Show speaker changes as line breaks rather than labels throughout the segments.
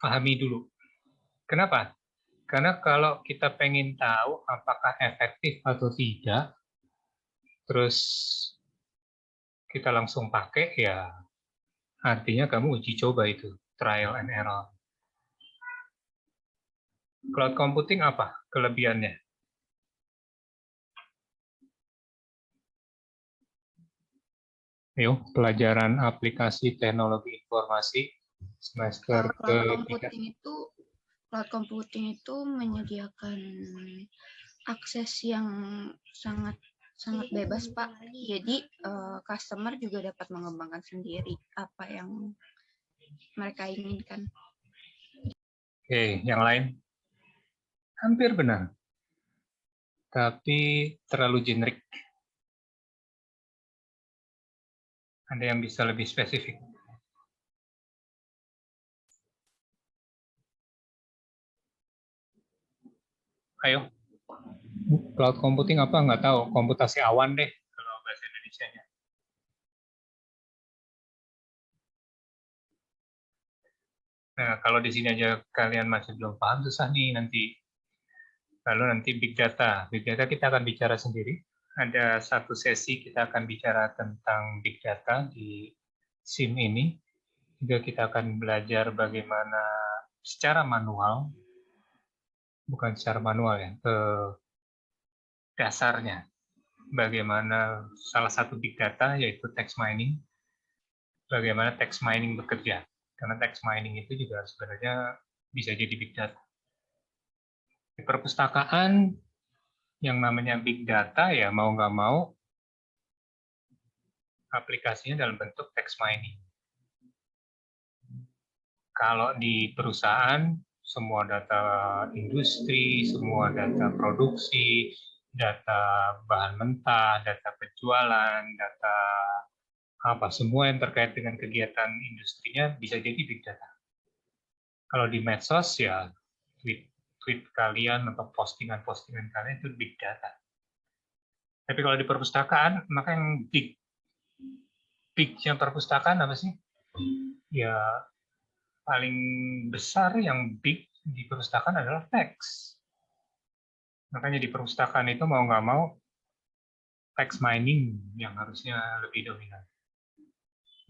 Pahami dulu. Kenapa? Karena kalau kita pengen tahu apakah efektif atau tidak, terus kita langsung pakai, ya artinya kamu uji coba itu, trial and error. Cloud computing apa kelebihannya? Yuk, pelajaran aplikasi teknologi informasi semester ketiga.
Cloud computing itu menyediakan akses yang sangat bebas, Pak. Jadi customer juga dapat mengembangkan sendiri apa yang mereka inginkan.
Oke, yang lain? Hampir benar. Tapi terlalu generik. Ada yang bisa lebih spesifik? Ayo. Cloud computing apa? Nggak tahu. Komputasi awan deh, kalau bahasa Indonesianya. Nah, kalau di sini aja kalian masih belum paham, susah nih nanti. Lalu nanti big data. Big data kita akan bicara sendiri. Ada satu sesi kita akan bicara tentang big data di SIM ini. Juga kita akan belajar bagaimana secara manual, bukan secara manual ya, dasarnya. Bagaimana salah satu big data yaitu text mining. Bagaimana text mining bekerja. Karena text mining itu juga sebenarnya bisa jadi big data. Di perpustakaan yang namanya big data ya mau nggak mau aplikasinya dalam bentuk text mining. Kalau di perusahaan, semua data industri, semua data produksi, data bahan mentah, data penjualan, data apa, semua yang terkait dengan kegiatan industrinya bisa jadi big data. Kalau di medsos ya tweet kalian atau postingan-postingan kalian itu big data. Tapi kalau di perpustakaan, maka yang big-nya perpustakaan apa sih? Ya paling besar yang big di perpustakaan adalah teks. Makanya di perpustakaan itu mau nggak mau text mining yang harusnya lebih dominan.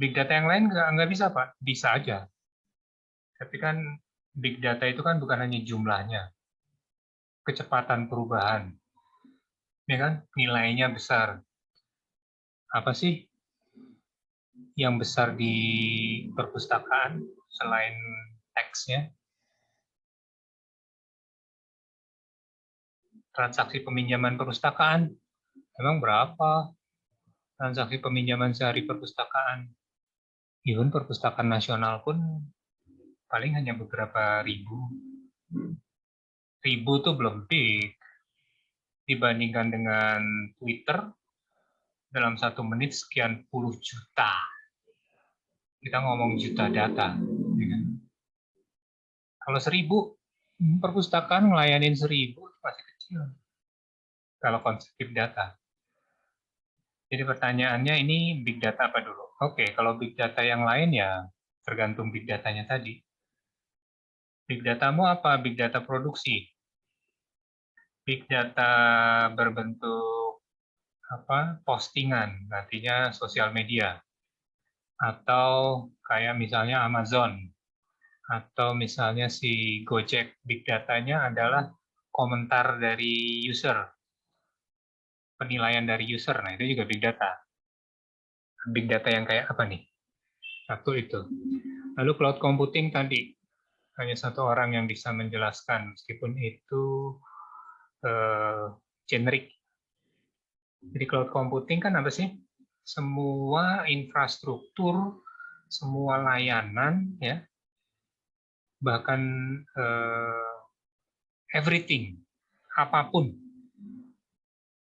Big data yang lain nggak bisa, Pak. Bisa aja. Tapi kan big data itu kan bukan hanya jumlahnya, kecepatan perubahan. Ya kan? Nilainya besar. Apa sih yang besar di perpustakaan selain teksnya? Transaksi peminjaman perpustakaan. Emang berapa transaksi peminjaman sehari perpustakaan? Even perpustakaan nasional pun paling hanya beberapa ribu. Ribu tuh belum big. Dibandingkan dengan Twitter, dalam 1 menit sekian puluh juta. Kita ngomong juta data. Ya kan? Kalau 1.000, perpustakaan ngelayanin 1.000 masih kecil. Kalau konsep big data. Jadi pertanyaannya ini big data apa dulu? Oke, kalau big data yang lain ya tergantung big datanya tadi. Big datamu apa? Big data produksi. Big data berbentuk apa? Postingan, artinya sosial media. Atau kayak misalnya Amazon. Atau misalnya si Gojek, big datanya adalah komentar dari user. Penilaian dari user, nah itu juga big data. Big data yang kayak apa nih? Satu itu. Lalu cloud computing tadi, hanya satu orang yang bisa menjelaskan, meskipun itu generik. Jadi cloud computing kan apa sih? Semua infrastruktur, semua layanan, ya, bahkan everything, apapun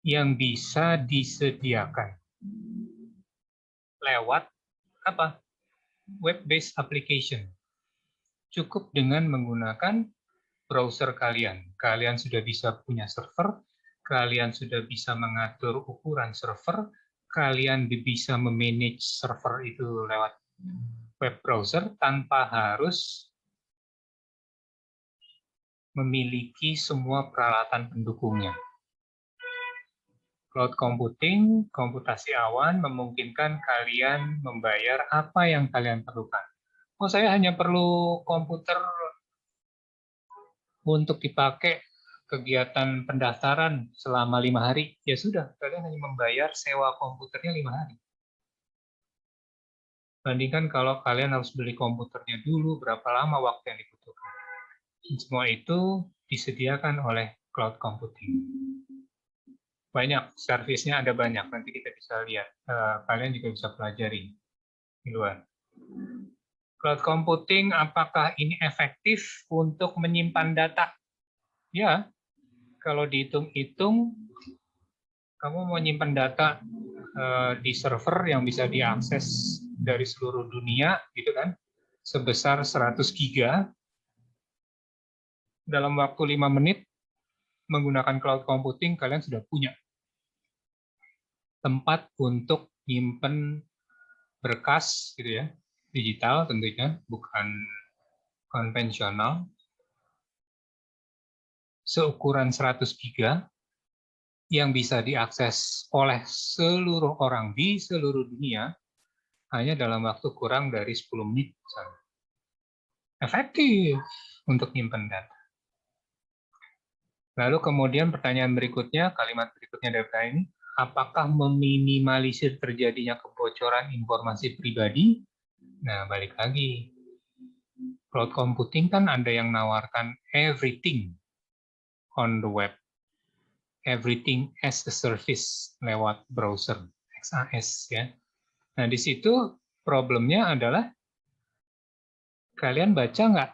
yang bisa disediakan lewat apa? Web-based application. Cukup dengan menggunakan browser kalian. Kalian sudah bisa punya server, kalian sudah bisa mengatur ukuran server, kalian bisa memanage server itu lewat web browser tanpa harus memiliki semua peralatan pendukungnya. Cloud computing, komputasi awan memungkinkan kalian membayar apa yang kalian perlukan. Oh, saya hanya perlu komputer untuk dipakai kegiatan pendaftaran selama 5 hari. Ya sudah, kalian hanya membayar sewa komputernya 5 hari. Bandingkan kalau kalian harus beli komputernya dulu, berapa lama waktu yang dibutuhkan. Semua itu disediakan oleh cloud computing. Banyak, servisnya ada banyak, nanti kita bisa lihat. Kalian juga bisa pelajari di luar. Cloud computing, apakah ini efektif untuk menyimpan data? Ya, kalau dihitung-hitung, kamu mau nyimpan data di server yang bisa diakses dari seluruh dunia, gitu kan, sebesar 100 giga, dalam waktu 5 menit, menggunakan cloud computing, kalian sudah punya tempat untuk nyimpen berkas, gitu ya, digital tentunya, bukan konvensional, seukuran 100 giga, yang bisa diakses oleh seluruh orang di seluruh dunia, hanya dalam waktu kurang dari 10 menit. Efektif untuk nyimpen data. Lalu kemudian pertanyaan berikutnya, kalimat berikutnya dari pertanyaan ini, apakah meminimalisir terjadinya kebocoran informasi pribadi? Nah, balik lagi. Cloud computing kan ada yang nawarkan everything on the web. Everything as a service lewat browser, XAS ya. Nah, di situ problemnya adalah kalian baca nggak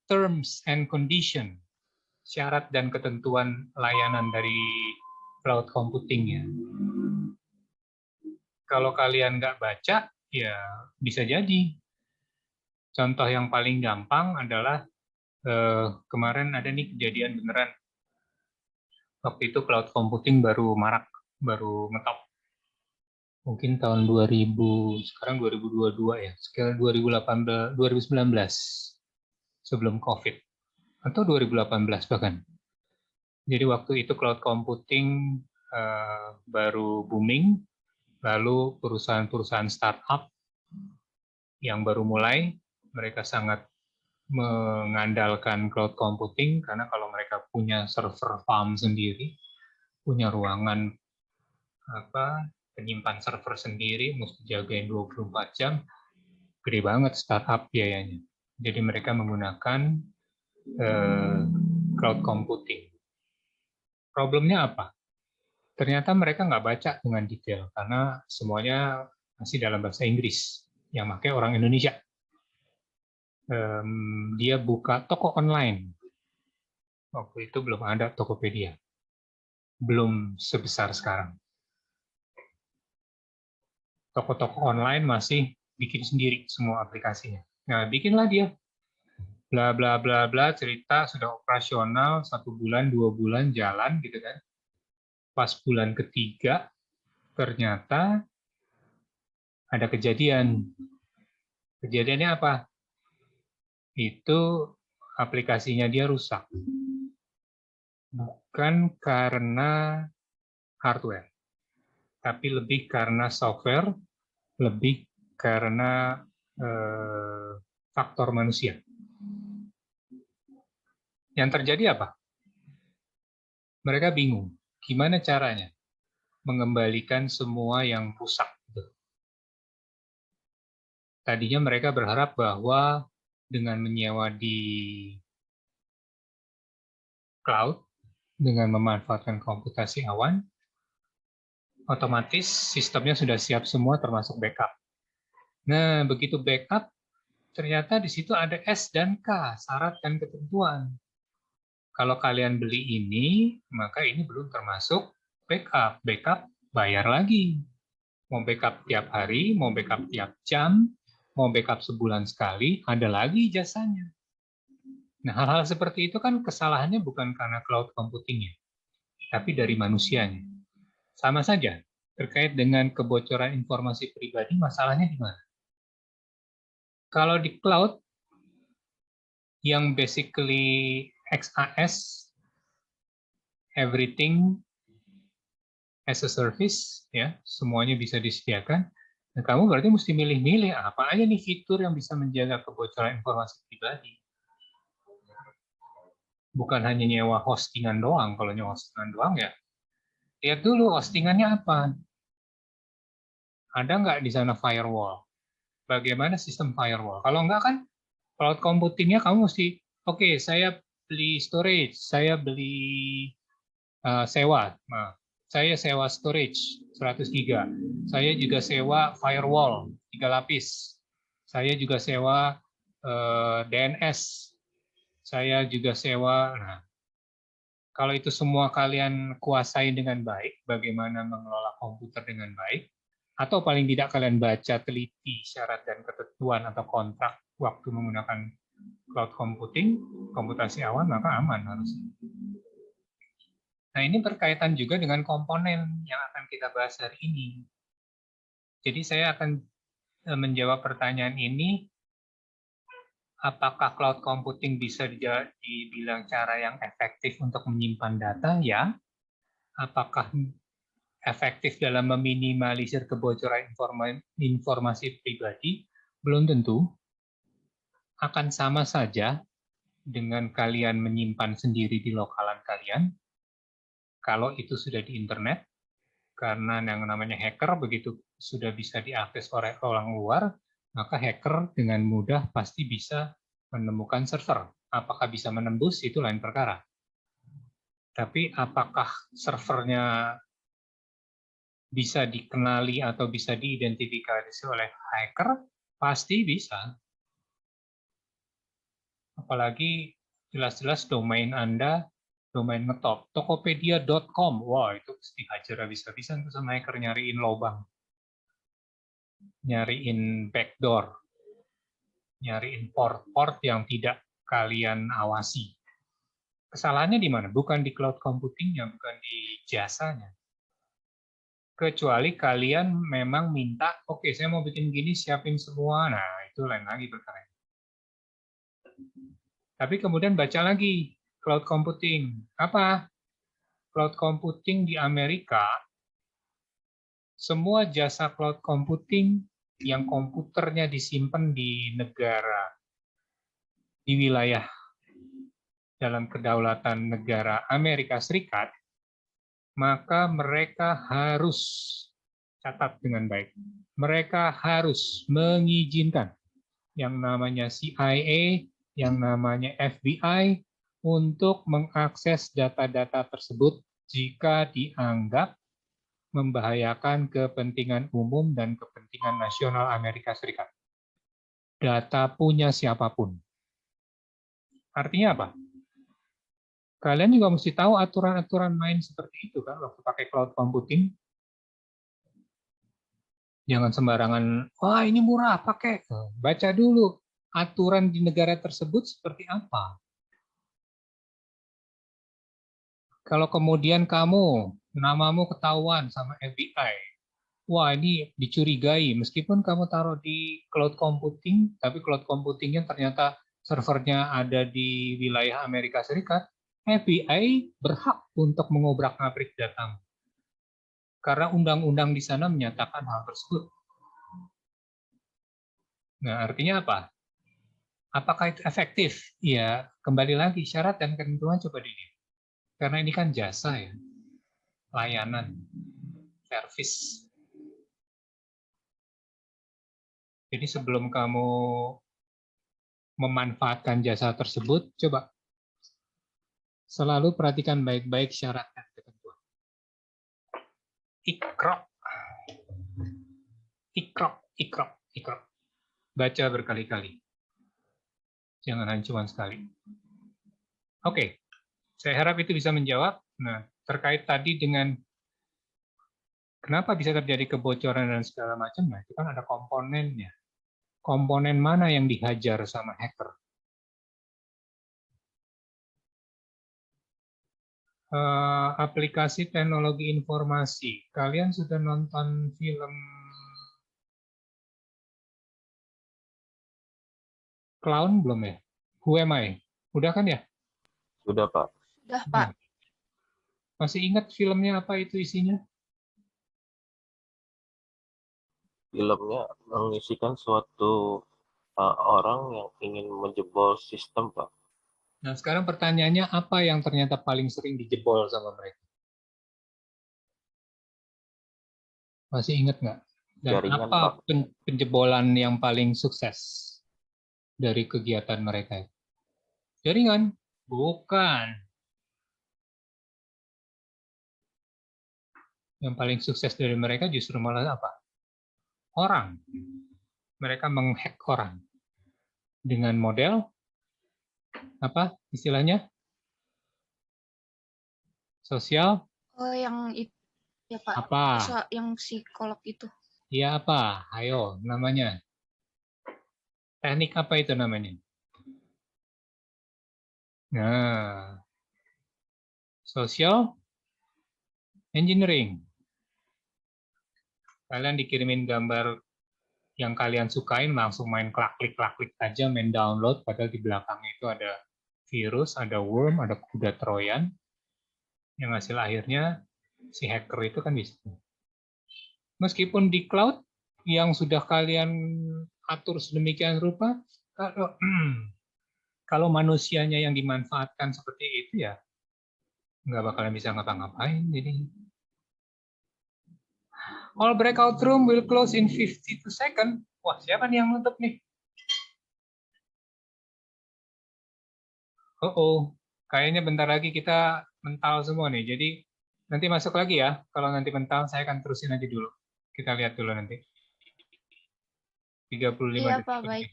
terms and condition, syarat dan ketentuan layanan dari cloud computing-nya. Kalau kalian nggak baca, ya bisa jadi. Contoh yang paling gampang adalah kemarin ada nih kejadian beneran. Waktu itu cloud computing baru marak, baru ngetop. Mungkin tahun 2000, sekarang 2022 ya, sekitar 2018, 2019, sebelum COVID, atau 2018 bahkan. Jadi waktu itu cloud computing baru booming, lalu perusahaan-perusahaan startup yang baru mulai, mereka sangat mengandalkan cloud computing, karena kalau mereka punya server farm sendiri, punya ruangan penyimpan server sendiri, mesti jagain 24 jam, gede banget startup biayanya. Jadi mereka menggunakan cloud computing. Problemnya apa? Ternyata mereka nggak baca dengan detail, karena semuanya masih dalam bahasa Inggris, yang pakai orang Indonesia. Dia buka toko online. Waktu itu belum ada Tokopedia. Belum sebesar sekarang. Toko-toko online masih bikin sendiri semua aplikasinya. Nah, bikinlah dia. Bla bla bla bla, cerita sudah operasional 1 bulan, 2 bulan jalan gitu kan. Pas bulan ketiga ternyata ada kejadian. Kejadiannya apa? Itu aplikasinya dia rusak. Bukan karena hardware, tapi lebih karena software, lebih karena faktor manusia. Yang terjadi apa? Mereka bingung, gimana caranya mengembalikan semua yang rusak. Tadinya mereka berharap bahwa dengan menyewa di cloud, dengan memanfaatkan komputasi awan, otomatis sistemnya sudah siap semua termasuk backup. Nah, begitu backup, ternyata di situ ada S dan K, syarat dan ketentuan. Kalau kalian beli ini, maka ini belum termasuk backup. Backup bayar lagi. Mau backup tiap hari, mau backup tiap jam, mau backup sebulan sekali, ada lagi jasanya. Nah, hal-hal seperti itu kan kesalahannya bukan karena cloud computing-nya, tapi dari manusianya. Sama saja, terkait dengan kebocoran informasi pribadi, masalahnya di mana? Kalau di cloud, yang basically XaaS, everything as a service, ya, semuanya bisa disediakan. Nah, kamu berarti mesti milih-milih apa aja nih fitur yang bisa menjaga kebocoran informasi pribadi. Bukan hanya nyewa hostingan doang. Kalau nyewa hostingan doang ya, lihat dulu hostingannya apa. Ada nggak di sana firewall? Bagaimana sistem firewall? Kalau nggak kan, cloud computingnya kamu mesti, oke, saya beli storage, saya beli sewa. Nah, saya sewa storage 100 giga. Saya juga sewa firewall 3 lapis. Saya juga sewa DNS. Saya juga sewa. Nah, kalau itu semua kalian kuasai dengan baik, bagaimana mengelola komputer dengan baik, atau paling tidak kalian baca teliti syarat dan ketentuan atau kontrak waktu menggunakan cloud computing, komputasi awan, maka aman harusnya. Nah, ini berkaitan juga dengan komponen yang akan kita bahas hari ini. Jadi saya akan menjawab pertanyaan ini, apakah cloud computing bisa dibilang cara yang efektif untuk menyimpan data? Ya. Apakah efektif dalam meminimalisir kebocoran informasi pribadi? Belum tentu. Akan sama saja dengan kalian menyimpan sendiri di lokalan kalian, kalau itu sudah di internet, karena yang namanya hacker begitu sudah bisa diakses oleh orang luar, maka hacker dengan mudah pasti bisa menemukan server. Apakah bisa menembus, itu lain perkara. Tapi apakah servernya bisa dikenali atau bisa diidentifikasi oleh hacker? Pasti bisa. Apalagi jelas-jelas domain Anda, domain ngetop, tokopedia.com. Wah, itu pasti hajar habis-habisan tuh sama hacker nyariin lobang. Nyariin backdoor. Nyariin port-port yang tidak kalian awasi. Kesalahannya di mana? Bukan di cloud computingnya, bukan di jasanya. Kecuali kalian memang minta, oke, saya mau bikin gini, siapin semua. Nah, itu lain lagi perkara. Tapi kemudian baca lagi cloud computing. Apa? Cloud computing di Amerika, semua jasa cloud computing yang komputernya disimpan di negara, di wilayah dalam kedaulatan negara Amerika Serikat, maka mereka harus catat dengan baik. Mereka harus mengizinkan yang namanya CIA, yang namanya FBI untuk mengakses data-data tersebut jika dianggap membahayakan kepentingan umum dan kepentingan nasional Amerika Serikat. Data punya siapapun. Artinya apa? Kalian juga mesti tahu aturan-aturan main seperti itu kan waktu pakai cloud computing. Jangan sembarangan, wah ini murah, pakai. Baca dulu aturan di negara tersebut seperti apa. Kalau kemudian kamu, namamu ketahuan sama FBI, wah ini dicurigai, meskipun kamu taruh di cloud computing, tapi cloud computingnya ternyata servernya ada di wilayah Amerika Serikat, FBI berhak untuk mengobrak-abrik datamu. Karena undang-undang di sana menyatakan hal tersebut. Nah, artinya apa? Apakah itu efektif? Ya, kembali lagi, syarat dan ketentuan coba dilihat. Karena ini kan jasa ya, layanan, service. Jadi sebelum kamu memanfaatkan jasa tersebut, coba selalu perhatikan baik-baik syarat dan ketentuan. Iqra. Iqra, Iqra, Iqra. Baca berkali-kali. Jangan hanya cuma sekali. Oke, saya harap itu bisa menjawab. Nah, terkait tadi dengan kenapa bisa terjadi kebocoran dan segala macam, nah itu kan ada komponennya. Komponen mana yang dihajar sama hacker? Aplikasi teknologi informasi. Kalian sudah nonton film Clown belum ya? Who am I? Udah kan ya?
Sudah, Pak.
Udah, Pak.
Masih ingat filmnya apa itu isinya?
Filmnya mengisikan suatu orang yang ingin menjebol sistem, Pak.
Nah, sekarang pertanyaannya apa yang ternyata paling sering dijebol sama mereka? Masih ingat nggak? Dan
Jaringan,
apa
Pak.
penjebolan yang paling sukses dari kegiatan mereka? Jaringan? Bukan. Yang paling sukses dari mereka justru malah apa? Orang. Mereka menghack orang. Dengan model, apa istilahnya? Sosial?
Oh, yang itu ya, Pak.
Apa?
Yang psikolog itu.
Iya apa? Ayo, namanya. Teknik apa itu namanya? Nah, social engineering. Kalian dikirimin gambar yang kalian sukain, langsung main klik aja, main download, padahal di belakangnya itu ada virus, ada worm, ada kuda Trojan, yang hasil akhirnya si hacker itu kan bisa. Meskipun di cloud, yang sudah kalian atur sedemikian rupa, kalau manusianya yang dimanfaatkan seperti itu ya, nggak bakalan bisa ngapa-ngapain. Jadi, all breakout room will close in 52 seconds. Wah, siapa nih yang nutup nih? Kayaknya bentar lagi kita mental semua nih. Jadi nanti masuk lagi ya. Kalau nanti mental, saya akan terusin aja dulu. Kita lihat dulu nanti. 35
Iya,
detik
Pak,
lagi.
baik.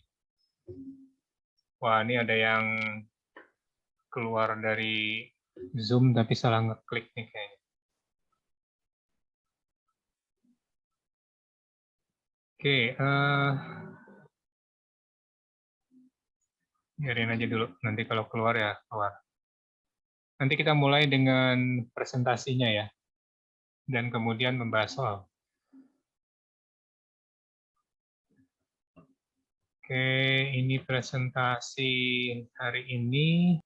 Wah, ini ada yang keluar dari Zoom tapi salah ngeklik nih kayaknya. Oke, biarin aja dulu. Nanti kalau keluar ya keluar. Nanti kita mulai dengan presentasinya ya. Dan kemudian membahas soal. Oke, ini presentasi hari ini.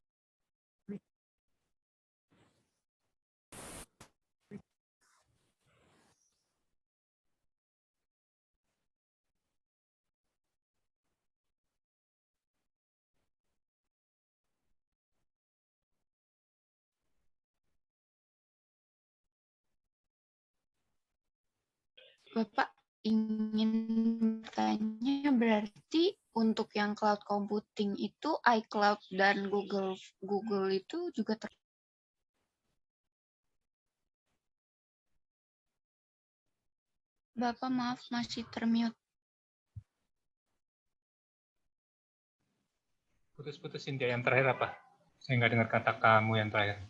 Bapak ingin bertanya, berarti untuk yang cloud computing itu iCloud dan Google itu juga Bapak maaf masih termute.
Putus-putusin dia yang terakhir apa? Saya nggak dengar kata kamu yang terakhir.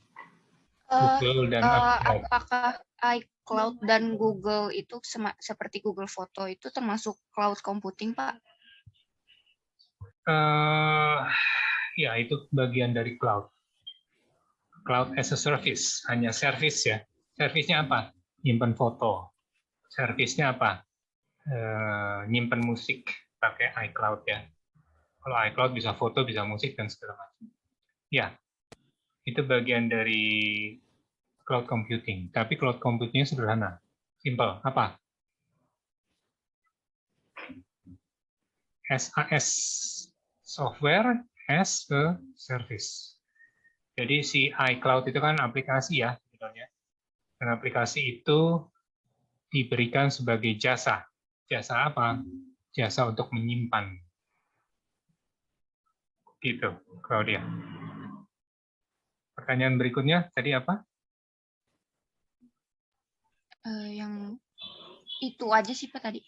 Eh,
Google dan iCloud.
apakah iCloud dan Google itu seperti Google Foto itu termasuk cloud computing, Pak?
Ya, itu bagian dari cloud. Cloud as a service, hanya service ya. Servisnya apa? Nyimpen foto. Servisnya apa? Nyimpen musik pakai iCloud ya. Kalau iCloud bisa foto, bisa musik, dan segala macam. Ya, itu bagian dari cloud computing. Tapi cloud computingnya sederhana. Simple. Apa? SAS. Software as a service. Jadi si iCloud itu kan aplikasi ya, sebenarnya. Dan aplikasi itu diberikan sebagai jasa. Jasa apa? Jasa untuk menyimpan. Gitu, Claudia. Pertanyaan berikutnya tadi apa?
Yang itu aja sih, Pak, tadi.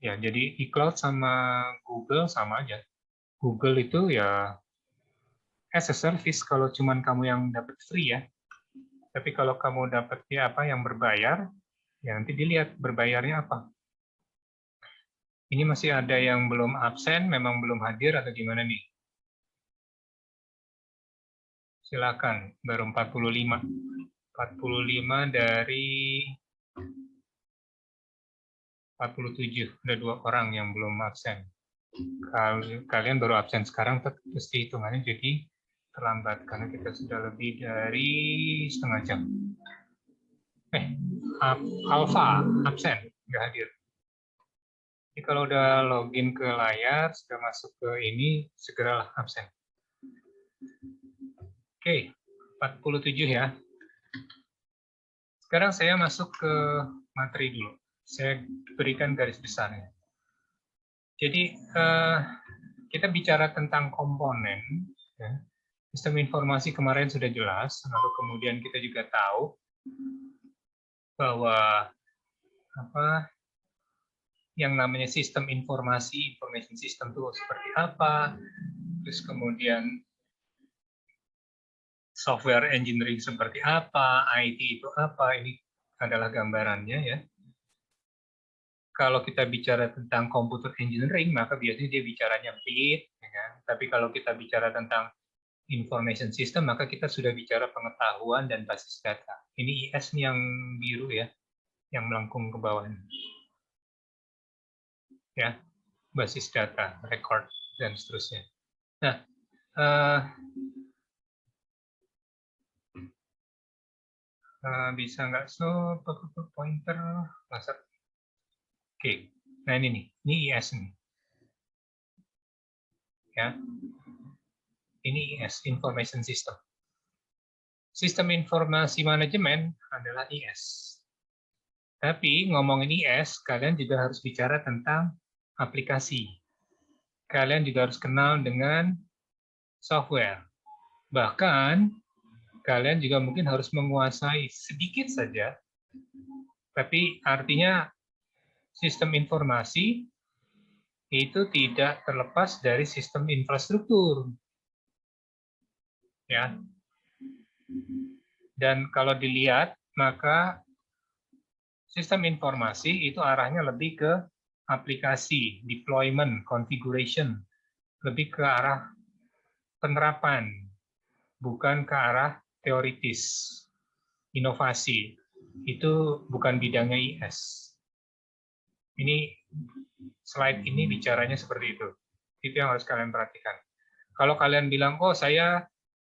Ya, jadi iCloud sama Google sama aja. Google itu ya as a service kalau cuman kamu yang dapat free ya. Tapi kalau kamu dapat ya apa yang berbayar, ya nanti dilihat berbayarnya apa. Ini masih ada yang belum absen, memang belum hadir atau gimana nih? Silakan, baru 45. 45 dari 47, ada 2 orang yang belum absen. Kalian baru absen sekarang, terus hitungannya jadi terlambat karena kita sudah lebih dari setengah jam. Alfa absen, nggak hadir. Jadi kalau udah login ke layar, sudah masuk ke ini, segeralah absen. Oke, 47 ya. Sekarang saya masuk ke materi dulu. Saya berikan garis besarnya. Jadi kita bicara tentang komponen. Ya. Sistem informasi kemarin sudah jelas, lalu kemudian kita juga tahu bahwa yang namanya sistem informasi, information system itu seperti apa, terus kemudian software engineering seperti apa, IT itu apa, ini adalah gambarannya ya. Kalau kita bicara tentang computer engineering, maka biasanya dia bicaranya bit, ya kan? Tapi kalau kita bicara tentang information system, maka kita sudah bicara pengetahuan dan basis data. Ini IS nih yang biru ya, yang melengkung ke bawah. Ya, basis data, record, dan seterusnya. Nah, bisa nggak pointer, laser. Oke, nah ini IS nih. Ya. Ini IS, Information System. Sistem informasi manajemen adalah IS. Tapi ngomongin IS, kalian juga harus bicara tentang aplikasi. Kalian juga harus kenal dengan software. Bahkan, kalian juga mungkin harus menguasai sedikit saja, tapi artinya sistem informasi itu tidak terlepas dari sistem infrastruktur. Ya. Dan kalau dilihat, maka sistem informasi itu arahnya lebih ke aplikasi, deployment, configuration, lebih ke arah penerapan, bukan ke arah teoritis. Inovasi, itu bukan bidangnya IS. Ini slide ini bicaranya seperti itu. Itu yang harus kalian perhatikan. Kalau kalian bilang, oh saya,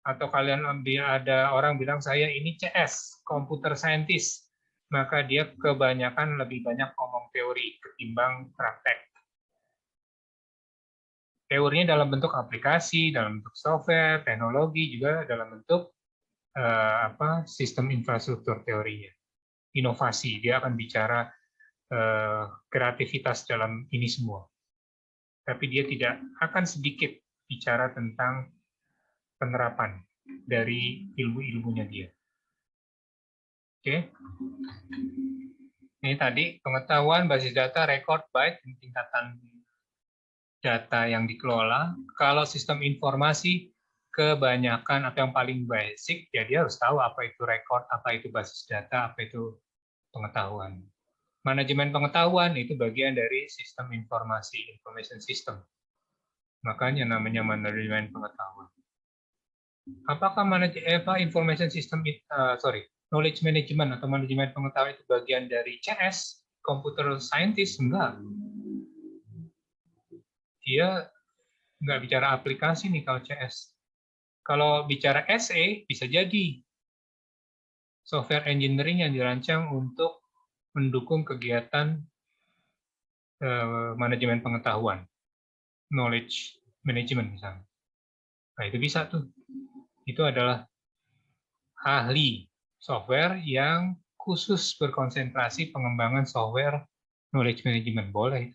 atau kalian ada orang bilang saya ini CS, computer scientist, maka dia kebanyakan lebih banyak ngomong teori ketimbang praktek. Teorinya dalam bentuk aplikasi, dalam bentuk software, teknologi, juga dalam bentuk sistem infrastruktur teorinya. Inovasi, dia akan bicara kreativitas dalam ini semua. Tapi dia tidak akan sedikit bicara tentang penerapan dari ilmu-ilmunya dia. Oke. Ini tadi pengetahuan, basis data, record, byte, tingkatan data yang dikelola. Kalau sistem informasi, kebanyakan atau yang paling basic, ya dia harus tahu apa itu record, apa itu basis data, apa itu pengetahuan. Manajemen pengetahuan itu bagian dari sistem informasi, information system. Makanya namanya manajemen pengetahuan. Apakah information system, knowledge management atau manajemen pengetahuan itu bagian dari CS, computer scientist? Enggak. Dia nggak bicara aplikasi nih kalau CS. Kalau bicara SE, bisa jadi software engineering yang dirancang untuk mendukung kegiatan manajemen pengetahuan, knowledge management misalnya. Nah, itu bisa tuh. Itu adalah ahli software yang khusus berkonsentrasi pengembangan software knowledge management. Boleh.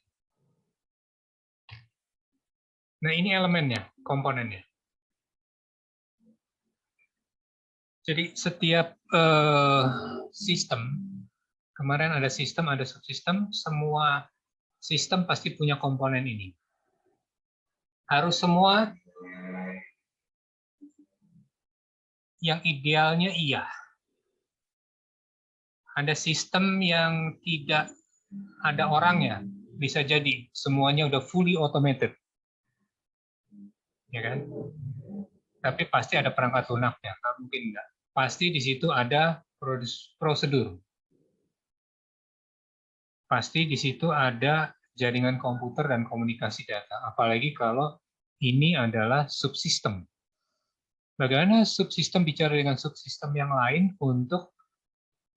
Nah, ini elemennya, komponennya. Jadi setiap sistem, kemarin ada sistem, ada subsistem, semua sistem pasti punya komponen ini. Harus semua, yang idealnya iya. Ada sistem yang tidak ada orangnya, bisa jadi semuanya udah fully automated. Ya kan? Tapi pasti ada perangkat lunaknya, nggak mungkin enggak. Pasti di situ ada prosedur. Pasti di situ ada jaringan komputer dan komunikasi data. Apalagi kalau ini adalah subsistem. Bagaimana subsistem bicara dengan subsistem yang lain untuk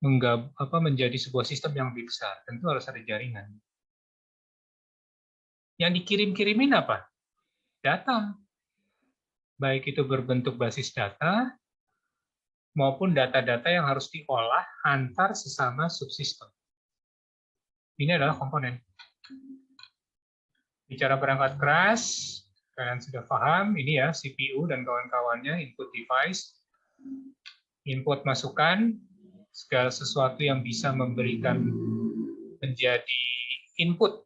menjadi sebuah sistem yang lebih besar? Tentu harus ada jaringan. Yang dikirim-kirimin apa? Data. Baik itu berbentuk basis data, maupun data-data yang harus diolah antar sesama subsistem. Ini adalah komponen. Bicara perangkat keras, kalian sudah paham, ini ya CPU dan kawan-kawannya, input device, input masukan, segala sesuatu yang bisa memberikan menjadi input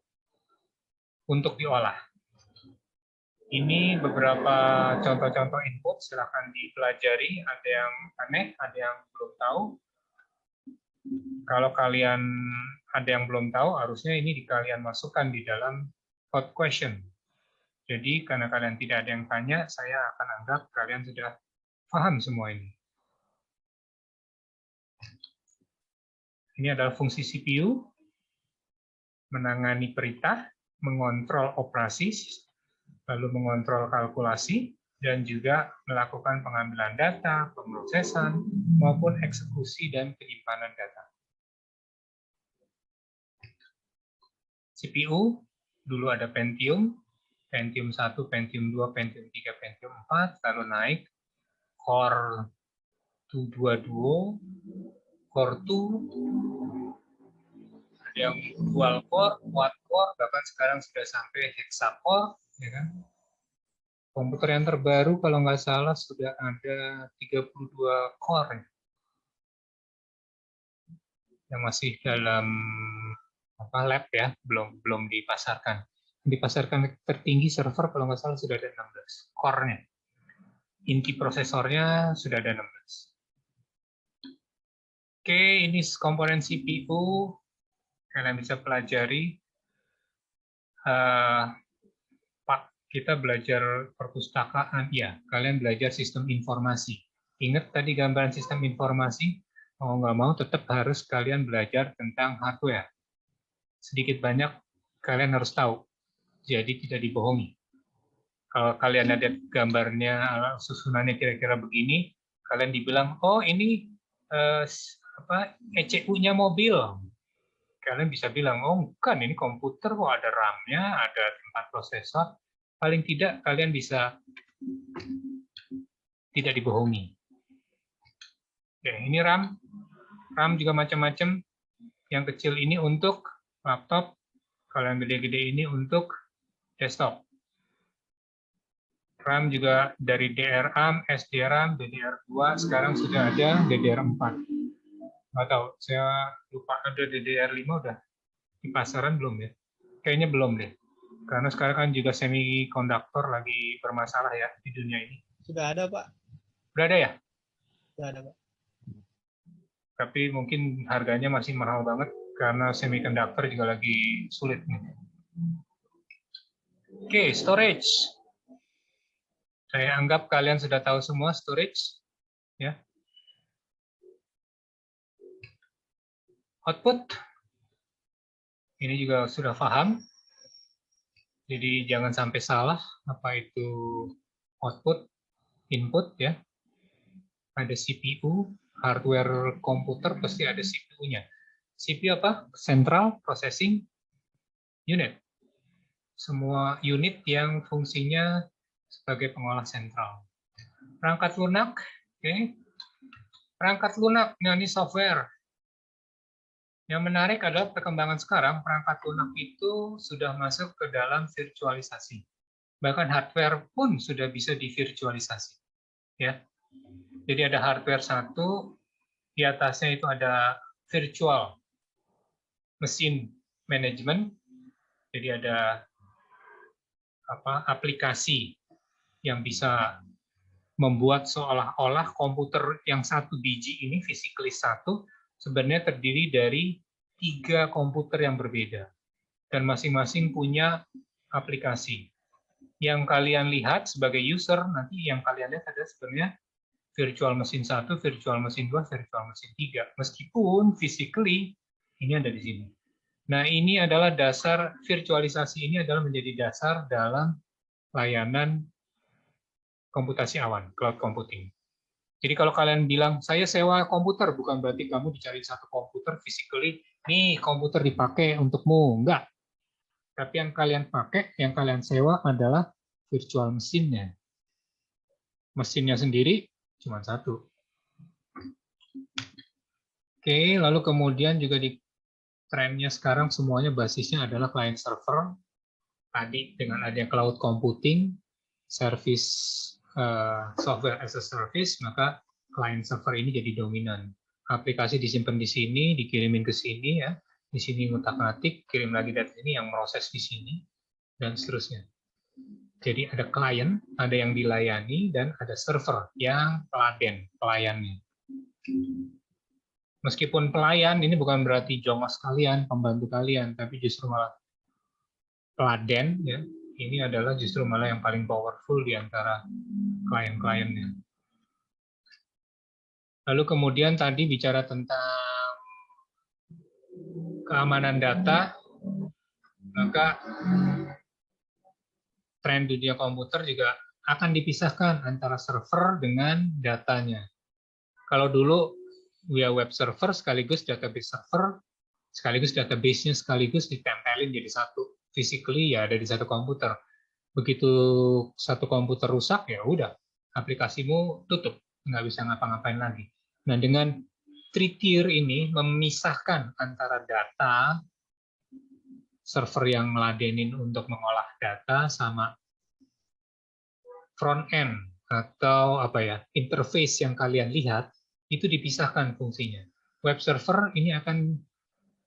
untuk diolah. Ini beberapa contoh-contoh input, silakan dipelajari, ada yang aneh, ada yang belum tahu. Kalau kalian ada yang belum tahu, harusnya ini kalian masukkan di dalam hot question. Jadi karena kalian tidak ada yang tanya, saya akan anggap kalian sudah paham semua ini. Ini adalah fungsi CPU, menangani perintah, mengontrol operasi, lalu mengontrol kalkulasi, dan juga melakukan pengambilan data, pemrosesan, maupun eksekusi dan penyimpanan data. CPU, dulu ada Pentium, Pentium 1, Pentium 2, Pentium 3, Pentium 4, lalu naik Core 2 Duo, Core 2, ada yang dual core, quad core, bahkan sekarang sudah sampai hexacore, ya kan? Komputer yang terbaru kalau nggak salah sudah ada 32 core yang masih dalam lab ya, belum dipasarkan. Dipasarkan tertinggi server kalau nggak salah sudah ada 16 core-nya. Inti prosesornya sudah ada 16. Oke, ini komponen CPU. Kalian bisa pelajari. Pak, kita belajar perpustakaan. Ya, kalian belajar sistem informasi. Ingat tadi gambaran sistem informasi? Mau nggak mau tetap harus kalian belajar tentang hardware. Sedikit banyak kalian harus tahu. Jadi tidak dibohongi. Kalau kalian ada gambarnya, susunannya kira-kira begini, kalian dibilang, oh ini ECU-nya mobil. Kalian bisa bilang, oh bukan, ini komputer kok ada RAM-nya, ada tempat prosesor. Paling tidak kalian bisa tidak dibohongi. Oke, ini RAM. RAM juga macam-macam. Yang kecil ini untuk laptop, kalau yang gede-gede ini untuk desktop. RAM juga dari DRAM, SDRAM, DDR2, sekarang sudah ada DDR4. Nggak tahu, saya lupa ada DDR5 udah di pasaran belum ya? Kayaknya belum deh. Karena sekarang kan juga semikonduktor lagi bermasalah ya di dunia ini.
Sudah ada, Pak.
Sudah ada ya?
Sudah ada, Pak.
Tapi mungkin harganya masih mahal banget karena semikonduktor juga lagi sulit nih. Oke, storage. Saya anggap kalian sudah tahu semua storage, ya. Output, ini juga sudah paham. Jadi jangan sampai salah apa itu output, input ya. Ada CPU, hardware komputer pasti ada CPU-nya. CPU apa? Central Processing Unit. Semua unit yang fungsinya sebagai pengolah sentral. Perangkat lunak, oke. Perangkat lunak, ini software. Yang menarik adalah perkembangan sekarang, perangkat lunak itu sudah masuk ke dalam virtualisasi. Bahkan hardware pun sudah bisa divirtualisasi. Ya. Jadi ada hardware satu, di atasnya itu ada virtual mesin management. Jadi ada aplikasi yang bisa membuat seolah-olah komputer yang satu biji ini, physically satu, sebenarnya terdiri dari 3 komputer yang berbeda. Dan masing-masing punya aplikasi. Yang kalian lihat sebagai user, nanti yang kalian lihat adalah sebenarnya virtual mesin 1, virtual mesin 2, virtual mesin 3. Meskipun physically, ini ada di sini. Nah, ini adalah dasar virtualisasi, ini adalah menjadi dasar dalam layanan komputasi awan, cloud computing. Jadi kalau kalian bilang, saya sewa komputer, bukan berarti kamu dicari satu komputer physically, nih komputer dipakai untukmu. Enggak. Tapi yang kalian pakai, yang kalian sewa adalah virtual mesinnya. Mesinnya sendiri cuma satu. Oke, lalu kemudian juga di trennya sekarang semuanya basisnya adalah client server. Tadi dengan adanya cloud computing, service software as a service, maka client server ini jadi dominan. Aplikasi disimpan di sini, dikirimin ke sini ya. Di sini ngutak-ngatik, kirim lagi data ini yang proses di sini dan seterusnya. Jadi ada klien, ada yang dilayani dan ada server yang pelayannya. Meskipun pelayan ini bukan berarti jongos kalian, pembantu kalian, tapi justru malah peladen ya. Ini adalah justru malah yang paling powerful di antara klien-kliennya. Lalu kemudian tadi bicara tentang keamanan data, maka tren dunia komputer juga akan dipisahkan antara server dengan datanya. Kalau dulu via web server sekaligus database server, sekaligus database-nya sekaligus ditempelin jadi satu. Physically ya ada di satu komputer. Begitu satu komputer rusak, ya udah, aplikasimu tutup, nggak bisa ngapa-ngapain lagi. Nah, dengan 3-tier ini memisahkan antara data, server yang ngeladenin untuk mengolah data, sama front end atau apa ya, interface yang kalian lihat, itu dipisahkan fungsinya. Web server ini akan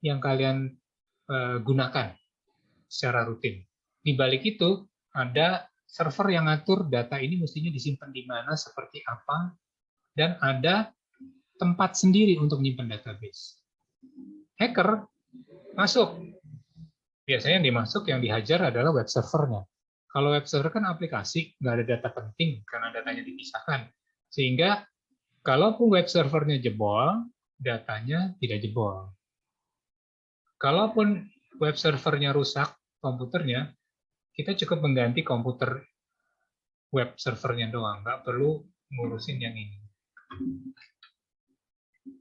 yang kalian gunakan secara rutin. Di balik itu ada server yang ngatur data ini mestinya disimpan di mana, seperti apa, dan ada tempat sendiri untuk menyimpan database. Hacker masuk. Biasanya yang dimasuk, yang dihajar adalah web servernya. Kalau web server kan aplikasi, nggak ada data penting karena datanya dipisahkan. Sehingga kalaupun web servernya jebol, datanya tidak jebol. Kalaupun web servernya rusak, komputernya, kita cukup mengganti komputer web servernya doang, nggak perlu ngurusin yang ini.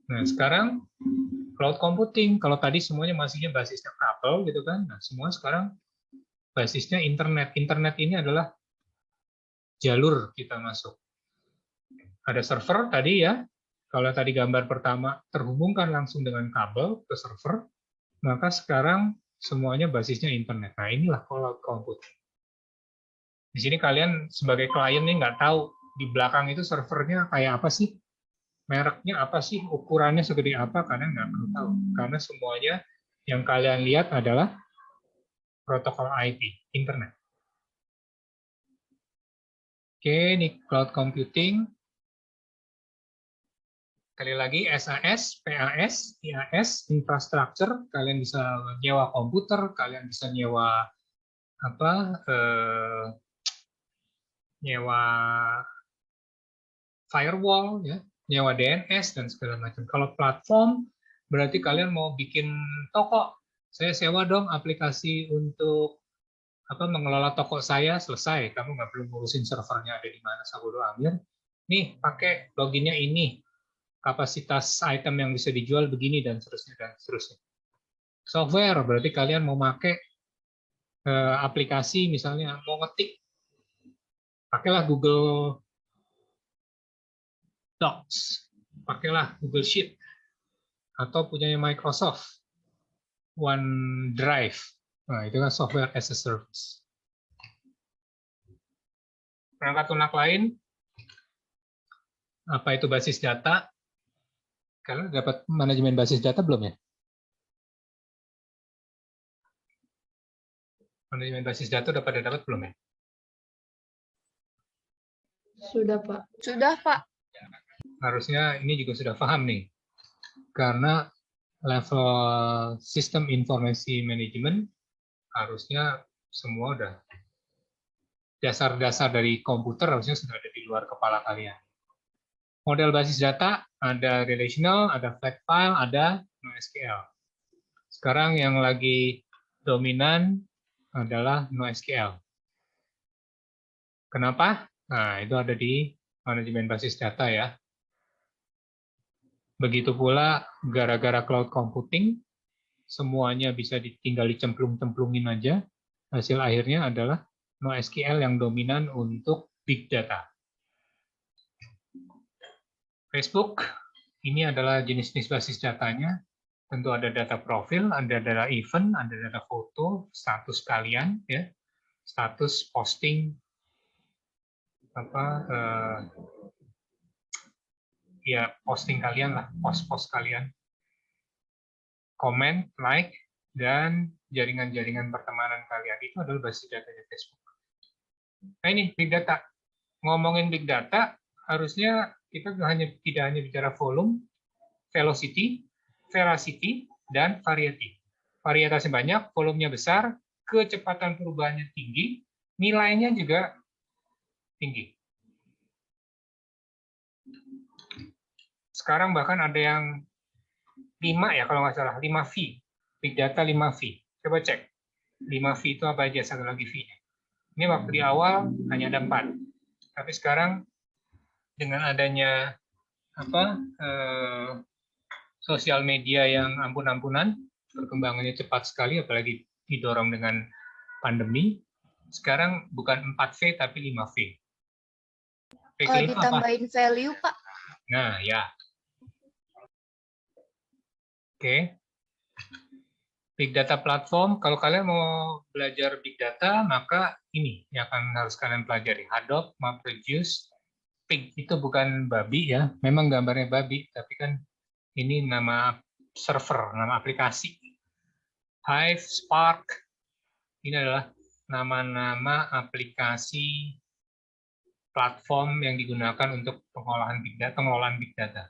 Nah, sekarang cloud computing, kalau tadi semuanya masihnya basisnya kabel gitu kan, nah semua sekarang basisnya internet. Internet ini adalah jalur kita masuk. Ada server tadi ya, kalau tadi gambar pertama terhubungkan langsung dengan kabel ke server, maka sekarang semuanya basisnya internet. Nah, inilah cloud computing. Di sini kalian sebagai klien nih nggak tahu di belakang itu servernya kayak apa sih, mereknya apa sih, ukurannya segede apa, kalian nggak perlu tahu. Karena semuanya yang kalian lihat adalah protokol IP, internet. Oke, ini cloud computing. Sekali lagi SAS, PAS, IAS, infrastructure. Kalian bisa nyewa komputer, kalian bisa nyewa apa? Nyewa firewall, ya, nyewa DNS dan segala macam. Kalau platform berarti kalian mau bikin toko. Saya sewa dong aplikasi untuk apa mengelola toko saya, selesai. Kamu nggak perlu ngurusin servernya ada di mana, sabodo amir. Nih, pakai loginnya ini. Kapasitas item yang bisa dijual begini dan seterusnya dan seterusnya. Software berarti kalian mau pakai aplikasi misalnya mau ngetik, pakailah Google Docs, pakailah Google Sheet atau punyanya Microsoft OneDrive. Nah, itu kan software as a service. Perangkat lunak lain, apa itu basis data? Kalian dapat manajemen basis data belum ya? Manajemen basis data udah pada dapat belum ya?
Sudah, Pak.
Sudah, Pak.
Harusnya ini juga sudah paham nih. Karena level sistem informasi manajemen harusnya semua udah dasar-dasar dari komputer harusnya sudah ada di luar kepala kalian. Model basis data ada relational, ada flat file, ada NoSQL. Sekarang yang lagi dominan adalah NoSQL. Kenapa? Nah, itu ada di manajemen basis data ya. Begitu pula gara-gara cloud computing, semuanya bisa tinggal dicemplung-cemplungin aja. Hasil akhirnya adalah NoSQL yang dominan untuk big data. Facebook, ini adalah jenis-jenis basis datanya. Tentu ada data profil, ada data event, ada data foto, status kalian, ya, status posting, ya posting kalian lah, post-post kalian, komen, like, dan jaringan-jaringan pertemanan kalian. Itu adalah basis datanya Facebook. Nah ini big data. Ngomongin big data, harusnya kita tidak hanya bicara volume, velocity, veracity, dan variety. Varietasnya banyak, volumenya besar, kecepatan perubahannya tinggi, nilainya juga tinggi. Sekarang bahkan ada yang 5 ya kalau nggak salah, 5V. Big data 5V. Coba cek. 5V itu apa aja, satu lagi V-nya. Ini waktu di awal hanya ada 4. Tapi sekarang dengan adanya sosial media yang ampun-ampunan, perkembangannya cepat sekali, apalagi didorong dengan pandemi. Sekarang bukan 4V tapi 5V.
Kalau ditambahin value, Pak.
Nah, ya. Oke. Big data platform, kalau kalian mau belajar big data, maka ini yang akan harus kalian pelajari. Hadoop, MapReduce, Pig itu bukan babi ya, memang gambarnya babi, tapi kan ini nama server, nama aplikasi. Hive, Spark, ini adalah nama-nama aplikasi platform yang digunakan untuk pengelolaan big data.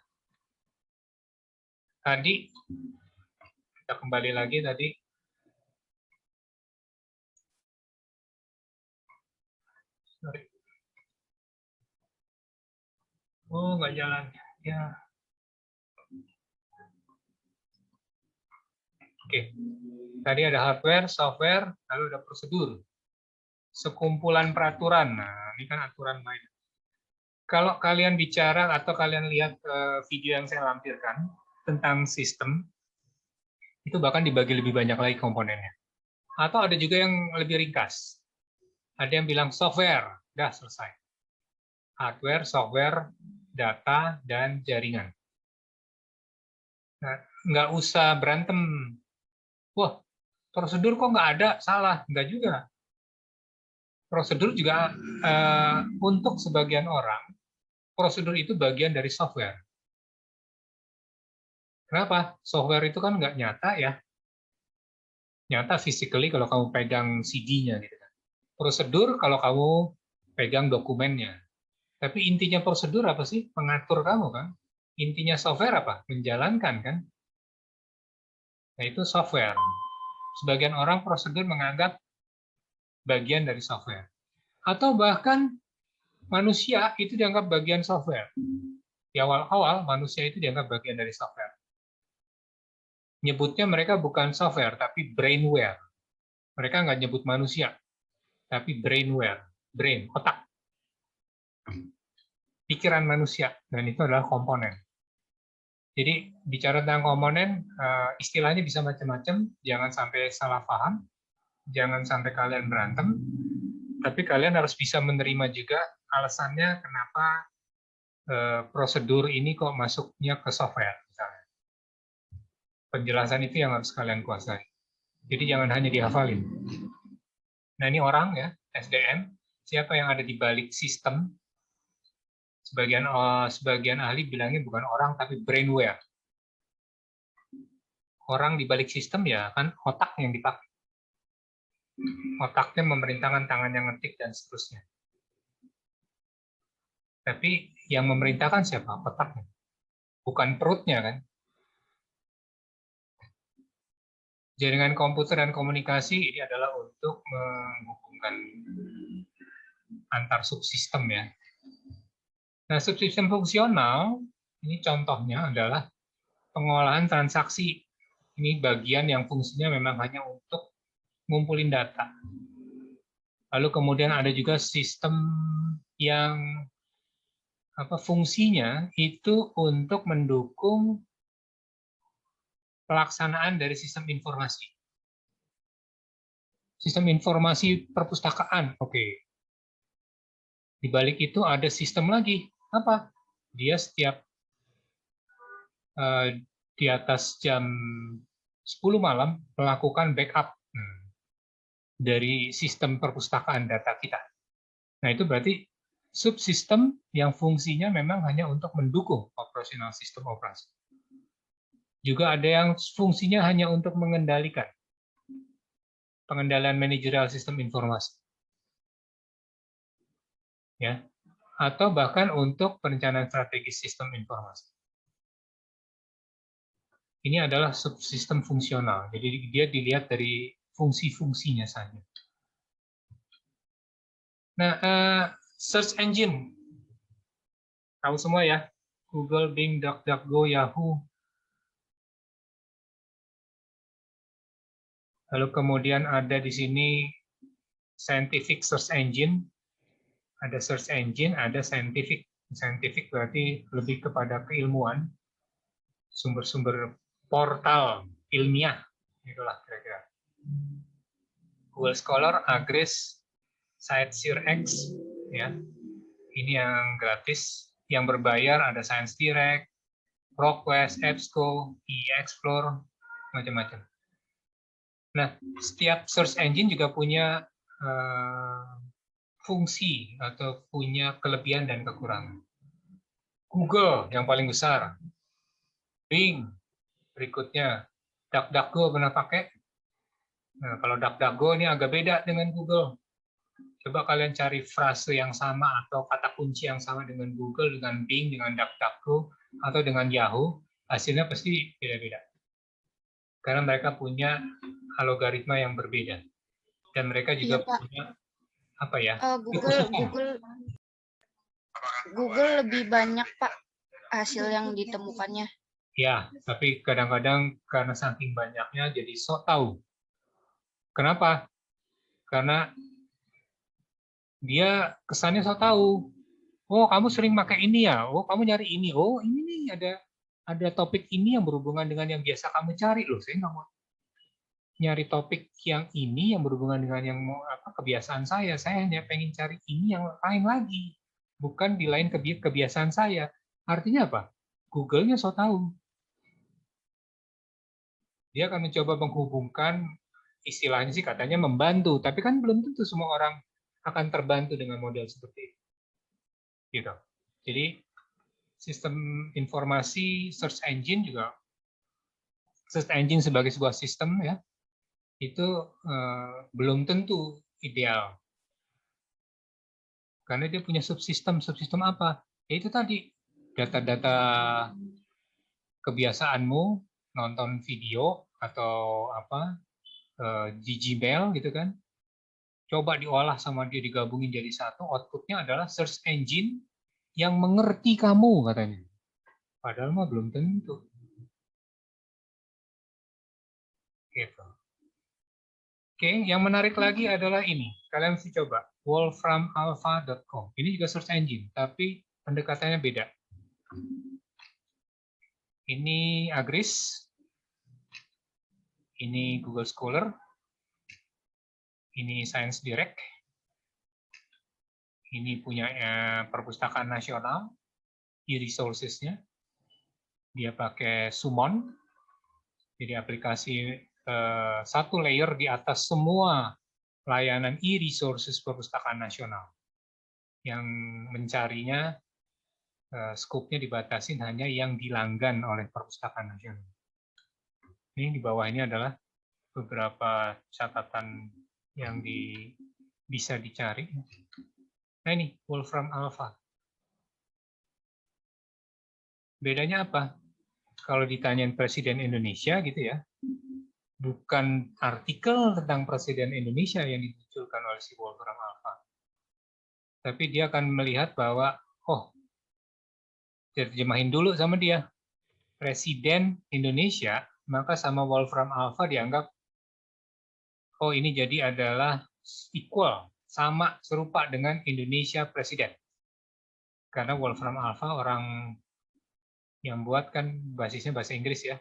Tadi kita kembali lagi tadi. Sorry. Oh, nggak jalan. Ya. Oke. Tadi ada hardware, software, lalu ada prosedur. Sekumpulan peraturan. Nah, ini kan aturan main. Kalau kalian bicara atau kalian lihat video yang saya lampirkan tentang sistem, itu bahkan dibagi lebih banyak lagi komponennya. Atau ada juga yang lebih ringkas. Ada yang bilang software, dah selesai. Hardware, software, data, dan jaringan. Nah, nggak usah berantem. Wah, prosedur kok nggak ada? Salah, nggak juga. Prosedur juga untuk sebagian orang, prosedur itu bagian dari software. Kenapa? Software itu kan nggak nyata ya. Nyata physically kalau kamu pegang CD-nya. Gitu kan. Prosedur kalau kamu pegang dokumennya. Tapi intinya prosedur apa sih? Mengatur kamu kan. Intinya software apa? Menjalankan kan. Nah itu software. Sebagian orang prosedur menganggap bagian dari software. Atau bahkan manusia itu dianggap bagian software. Di awal-awal manusia itu dianggap bagian dari software. Nyebutnya mereka bukan software, tapi brainware. Mereka nggak nyebut manusia, tapi brainware. Brain, otak. Pikiran manusia, dan itu adalah komponen. Jadi bicara tentang komponen, istilahnya bisa macam-macam, jangan sampai salah paham, jangan sampai kalian berantem, tapi kalian harus bisa menerima juga alasannya kenapa prosedur ini kok masuknya ke software. Misalnya. Penjelasan itu yang harus kalian kuasai. Jadi jangan hanya dihafalin. Nah ini orang ya, SDM, siapa yang ada di balik sistem? Sebagian ahli bilangnya bukan orang tapi brainware. Orang di balik sistem ya kan otak yang dipakai. Otaknya memerintahkan tangan yang ngetik dan seterusnya. Tapi yang memerintahkan siapa? Otaknya. Bukan perutnya kan. Jaringan komputer dan komunikasi ini adalah untuk menghubungkan antar subsistem ya. Nah, subsistem fungsional, ini contohnya adalah pengolahan transaksi Ini bagian yang fungsinya memang hanya untuk ngumpulin data. Lalu kemudian ada juga sistem yang fungsinya itu untuk mendukung pelaksanaan dari sistem informasi. Sistem informasi perpustakaan, oke. Di balik itu ada sistem lagi. Apa? Dia setiap di atas jam 10 malam melakukan backup dari sistem perpustakaan data kita. Nah, itu berarti subsistem yang fungsinya memang hanya untuk mendukung operasional sistem operasi. Juga ada yang fungsinya hanya untuk mengendalikan pengendalian manajerial sistem informasi. Ya, atau bahkan untuk perencanaan strategis sistem informasi. Ini adalah subsistem fungsional, jadi dia dilihat dari fungsi-fungsinya saja. Nah, search engine, tahu semua ya, Google, Bing, DuckDuckGo, Yahoo. Lalu kemudian ada di sini scientific search engine, ada search engine, ada scientific. Scientific berarti lebih kepada keilmuan, sumber-sumber portal ilmiah, itulah kira-kira. Google Scholar, Agris, ScienceDirect, ya. Ini yang gratis. Yang berbayar ada ScienceDirect, ProQuest, EBSCO, eExplore, macam-macam. Nah, setiap search engine juga punya fungsi atau punya kelebihan dan kekurangan. Google yang paling besar, Bing berikutnya, DuckDuckGo pernah pakai? Nah, kalau DuckDuckGo ini agak beda dengan Google. Coba kalian cari frase yang sama atau kata kunci yang sama dengan Google, dengan Bing, dengan DuckDuckGo, atau dengan Yahoo, hasilnya pasti beda-beda. Karena mereka punya algoritma yang berbeda. Dan mereka juga punya apa ya?
Google lebih banyak, Pak, hasil yang ditemukannya.
Ya, tapi kadang-kadang karena saking banyaknya jadi sok tahu. Kenapa? Karena dia kesannya sok tahu. Oh, kamu sering pakai ini ya? Oh, kamu nyari ini. Oh, ini nih ada topik ini yang berhubungan dengan yang biasa kamu cari loh. Saya nggak mau nyari topik yang ini yang berhubungan dengan yang kebiasaan saya. Saya hanya pengen cari ini yang lain lagi. Bukan di lain kebiasaan saya. Artinya apa? Google-nya sok tahu. Dia akan mencoba menghubungkan, istilahnya sih katanya membantu, tapi kan belum tentu semua orang akan terbantu dengan model seperti itu. Gitu. Jadi sistem informasi search engine juga, search engine sebagai sebuah sistem ya, itu belum tentu ideal. Karena dia punya subsistem apa? Ya itu tadi, data-data kebiasaanmu, nonton video atau apa, di Gmail gitu kan, coba diolah sama dia digabungin jadi satu, outputnya adalah search engine yang mengerti kamu katanya. Padahal mah belum tentu. Gitu. Oke, yang menarik lagi adalah ini. Kalian mesti coba wolframalpha.com. Ini juga search engine, tapi pendekatannya beda. Ini Agris. Ini Google Scholar. Ini ScienceDirect. Ini punya Perpustakaan Nasional, e-resources-nya. Dia pakai Summon, jadi aplikasi satu layer di atas semua layanan e-resources Perpustakaan Nasional. Yang mencarinya, skopnya dibatasin hanya yang dilanggan oleh Perpustakaan Nasional. Ini di bawah ini adalah beberapa catatan yang bisa dicari. Nah ini, Wolfram Alpha. Bedanya apa? Kalau ditanyain Presiden Indonesia gitu ya, bukan artikel tentang Presiden Indonesia yang dimunculkan oleh si Wolfram Alpha. Tapi dia akan melihat bahwa, oh, terjemahin dulu sama dia. Presiden Indonesia maka sama Wolfram Alpha dianggap, oh ini jadi adalah equal, sama, serupa dengan Indonesia Presiden. Karena Wolfram Alpha orang yang buat kan basisnya bahasa Inggris ya.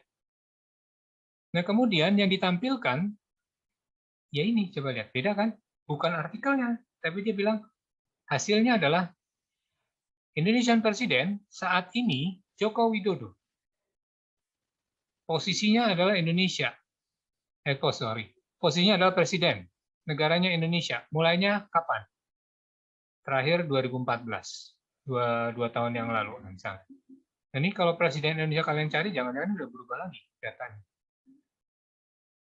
Nah kemudian yang ditampilkan, ya ini coba lihat, beda kan? Bukan artikelnya, tapi dia bilang hasilnya adalah Indonesian Presiden saat ini Joko Widodo. Posisinya adalah Indonesia. Posisinya adalah Presiden. Negaranya Indonesia. Mulainya kapan? Terakhir 2014. Dua tahun yang lalu. Misalnya. Ini kalau Presiden Indonesia kalian cari, jangan-jangan udah berubah lagi datanya.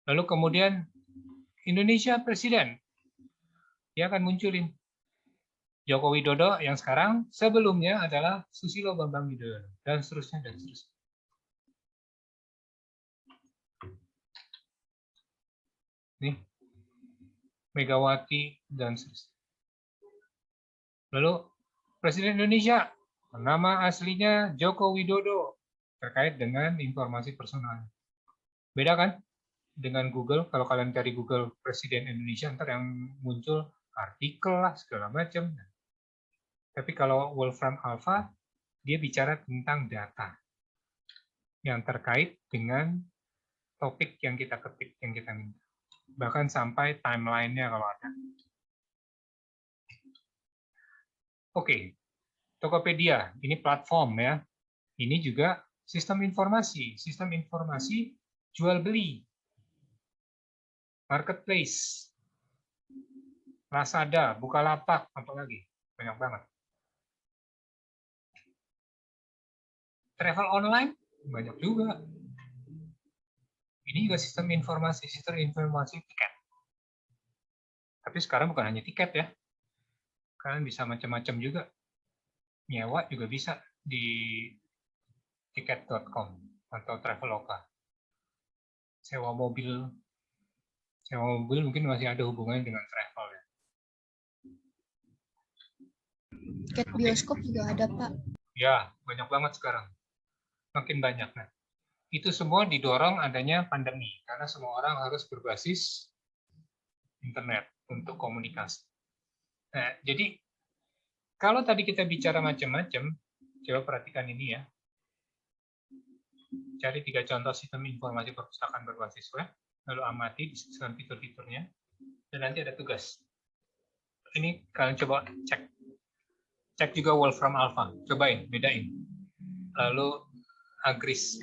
Lalu kemudian Indonesia Presiden. Dia akan munculin Joko Widodo yang sekarang, sebelumnya adalah Susilo Bambang Yudhoyono. Dan seterusnya, dan seterusnya. Nih, Megawati, dan seterusnya. Lalu, Presiden Indonesia, nama aslinya Joko Widodo, terkait dengan informasi personal. Beda kan? Dengan Google, kalau kalian cari Google Presiden Indonesia, ntar yang muncul artikel lah, segala macam. Tapi kalau Wolfram Alpha, dia bicara tentang data yang terkait dengan topik yang kita ketik, yang kita minta. Bahkan sampai timeline-nya kalau ada. Oke, Tokopedia, ini platform ya. Ini juga sistem informasi jual beli, marketplace, Lazada, Bukalapak, apalagi banyak banget. Travel online banyak juga. Ini juga sistem informasi tiket. Tapi sekarang bukan hanya tiket ya. Kalian bisa macam-macam juga. Nyewa juga bisa di tiket.com atau Traveloka. Sewa mobil mungkin masih ada hubungannya dengan travel ya.
Tiket bioskop juga ada, Pak.
Ya, banyak banget sekarang. Makin banyak. Nah, itu semua didorong adanya pandemi karena semua orang harus berbasis internet untuk komunikasi. Nah, jadi kalau tadi kita bicara macam-macam, coba perhatikan ini ya. Cari 3 contoh sistem informasi perpustakaan berbasis web, lalu amati, diskusikan fitur-fiturnya, dan nanti ada tugas. Ini kalian coba cek. Cek juga Wolfram Alpha, cobain, bedain. Lalu Agris.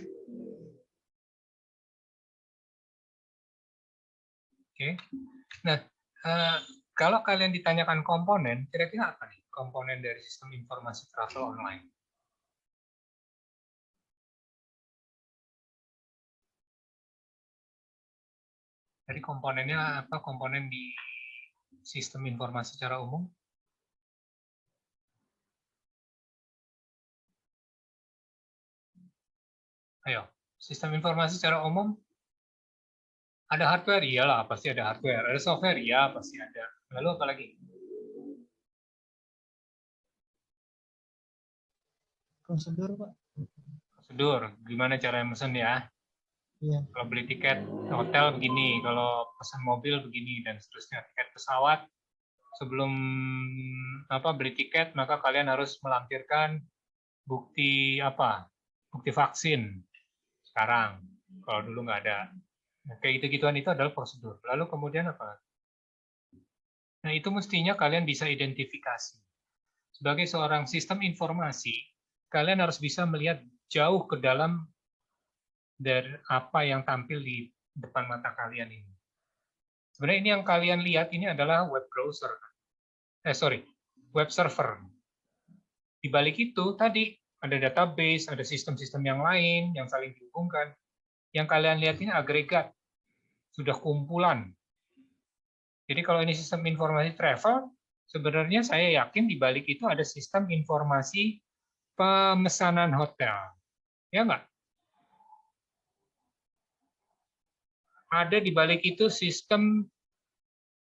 Oke. Nah, kalau kalian ditanyakan komponen, kira-kira apa nih komponen dari sistem informasi travel online? Jadi komponennya apa? Komponen di sistem informasi secara umum? Ayo, sistem informasi secara umum ada hardware, iyalah pasti ada hardware. Ada software, iya pasti ada. Lalu apa lagi?
Prosedur, Pak.
Prosedur, gimana cara mesen ya?
Iya.
Kalau beli tiket hotel begini, kalau pesan mobil begini, dan seterusnya. Tiket pesawat, sebelum beli tiket, maka kalian harus melampirkan bukti apa? Bukti vaksin. Sekarang, kalau dulu nggak ada. Nah, kayak gitu-gituan itu adalah prosedur. Lalu kemudian apa? Nah, itu mestinya kalian bisa identifikasi. Sebagai seorang sistem informasi, kalian harus bisa melihat jauh ke dalam dari apa yang tampil di depan mata kalian ini. Sebenarnya ini yang kalian lihat ini adalah web browser. Web server. Di balik itu tadi ada database, ada sistem-sistem yang lain yang saling dihubungkan. Yang kalian lihat ini agregat, sudah kumpulan. Jadi kalau ini sistem informasi travel, sebenarnya saya yakin di balik itu ada sistem informasi pemesanan hotel. Ya nggak? Ada di balik itu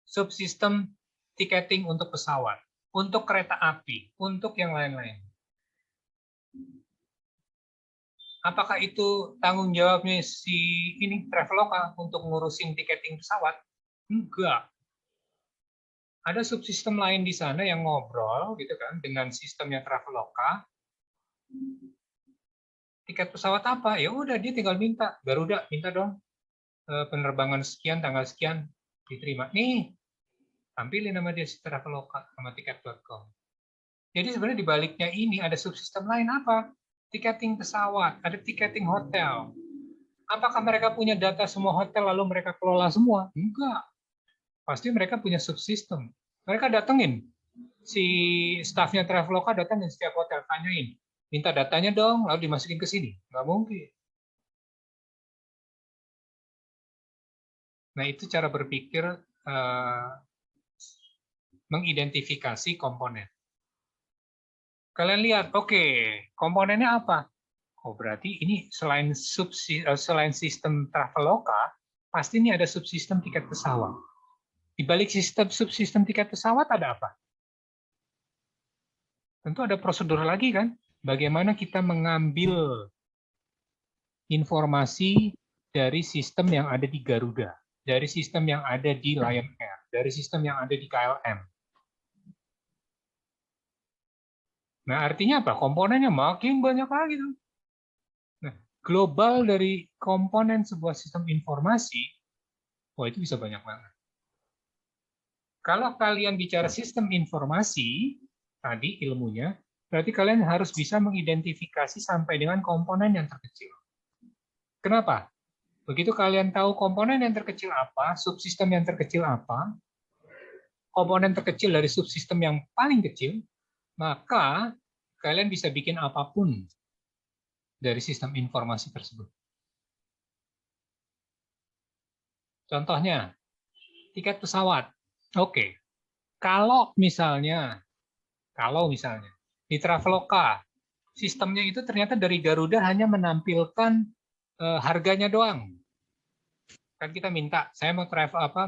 subsistem tiketing untuk pesawat, untuk kereta api, untuk yang lain-lain. Apakah itu tanggung jawabnya si ini Traveloka untuk ngurusin tiketing pesawat? Enggak. Ada subsistem lain di sana yang ngobrol gitu kan dengan sistemnya Traveloka. Tiket pesawat apa? Ya udah dia tinggal minta. Garuda minta dong penerbangan sekian tanggal sekian diterima. Nih, tampilin nama dia si Traveloka sama tiket.com. Jadi sebenarnya di baliknya ini ada subsistem lain apa? Tiketing pesawat, ada tiketing hotel. Apakah mereka punya data semua hotel lalu mereka kelola semua? Enggak. Pasti mereka punya subsistem. Mereka datengin si stafnya Traveloka, datangin setiap hotel, tanyain, minta datanya dong, lalu dimasukin ke sini. Nggak mungkin. Nah itu cara berpikir mengidentifikasi komponen. Kalian lihat, oke, komponennya apa? Oh, berarti ini selain sistem Traveloka, pasti ini ada subsistem tiket pesawat. Di balik subsistem tiket pesawat ada apa? Tentu ada prosedur lagi kan? Bagaimana kita mengambil informasi dari sistem yang ada di Garuda, dari sistem yang ada di Lion Air, dari sistem yang ada di KLM. Nah, artinya apa? Komponennya makin banyak lagi tuh. Nah, global dari komponen sebuah sistem informasi, wah itu bisa banyak banget. Kalau kalian bicara sistem informasi, tadi ilmunya, berarti kalian harus bisa mengidentifikasi sampai dengan komponen yang terkecil. Kenapa? Begitu kalian tahu komponen yang terkecil apa, subsistem yang terkecil apa, komponen terkecil dari subsistem yang paling kecil, maka kalian bisa bikin apapun dari sistem informasi tersebut. Contohnya, tiket pesawat. Oke, kalau misalnya di Traveloka, sistemnya itu ternyata dari Garuda hanya menampilkan harganya doang. Kan kita minta, saya mau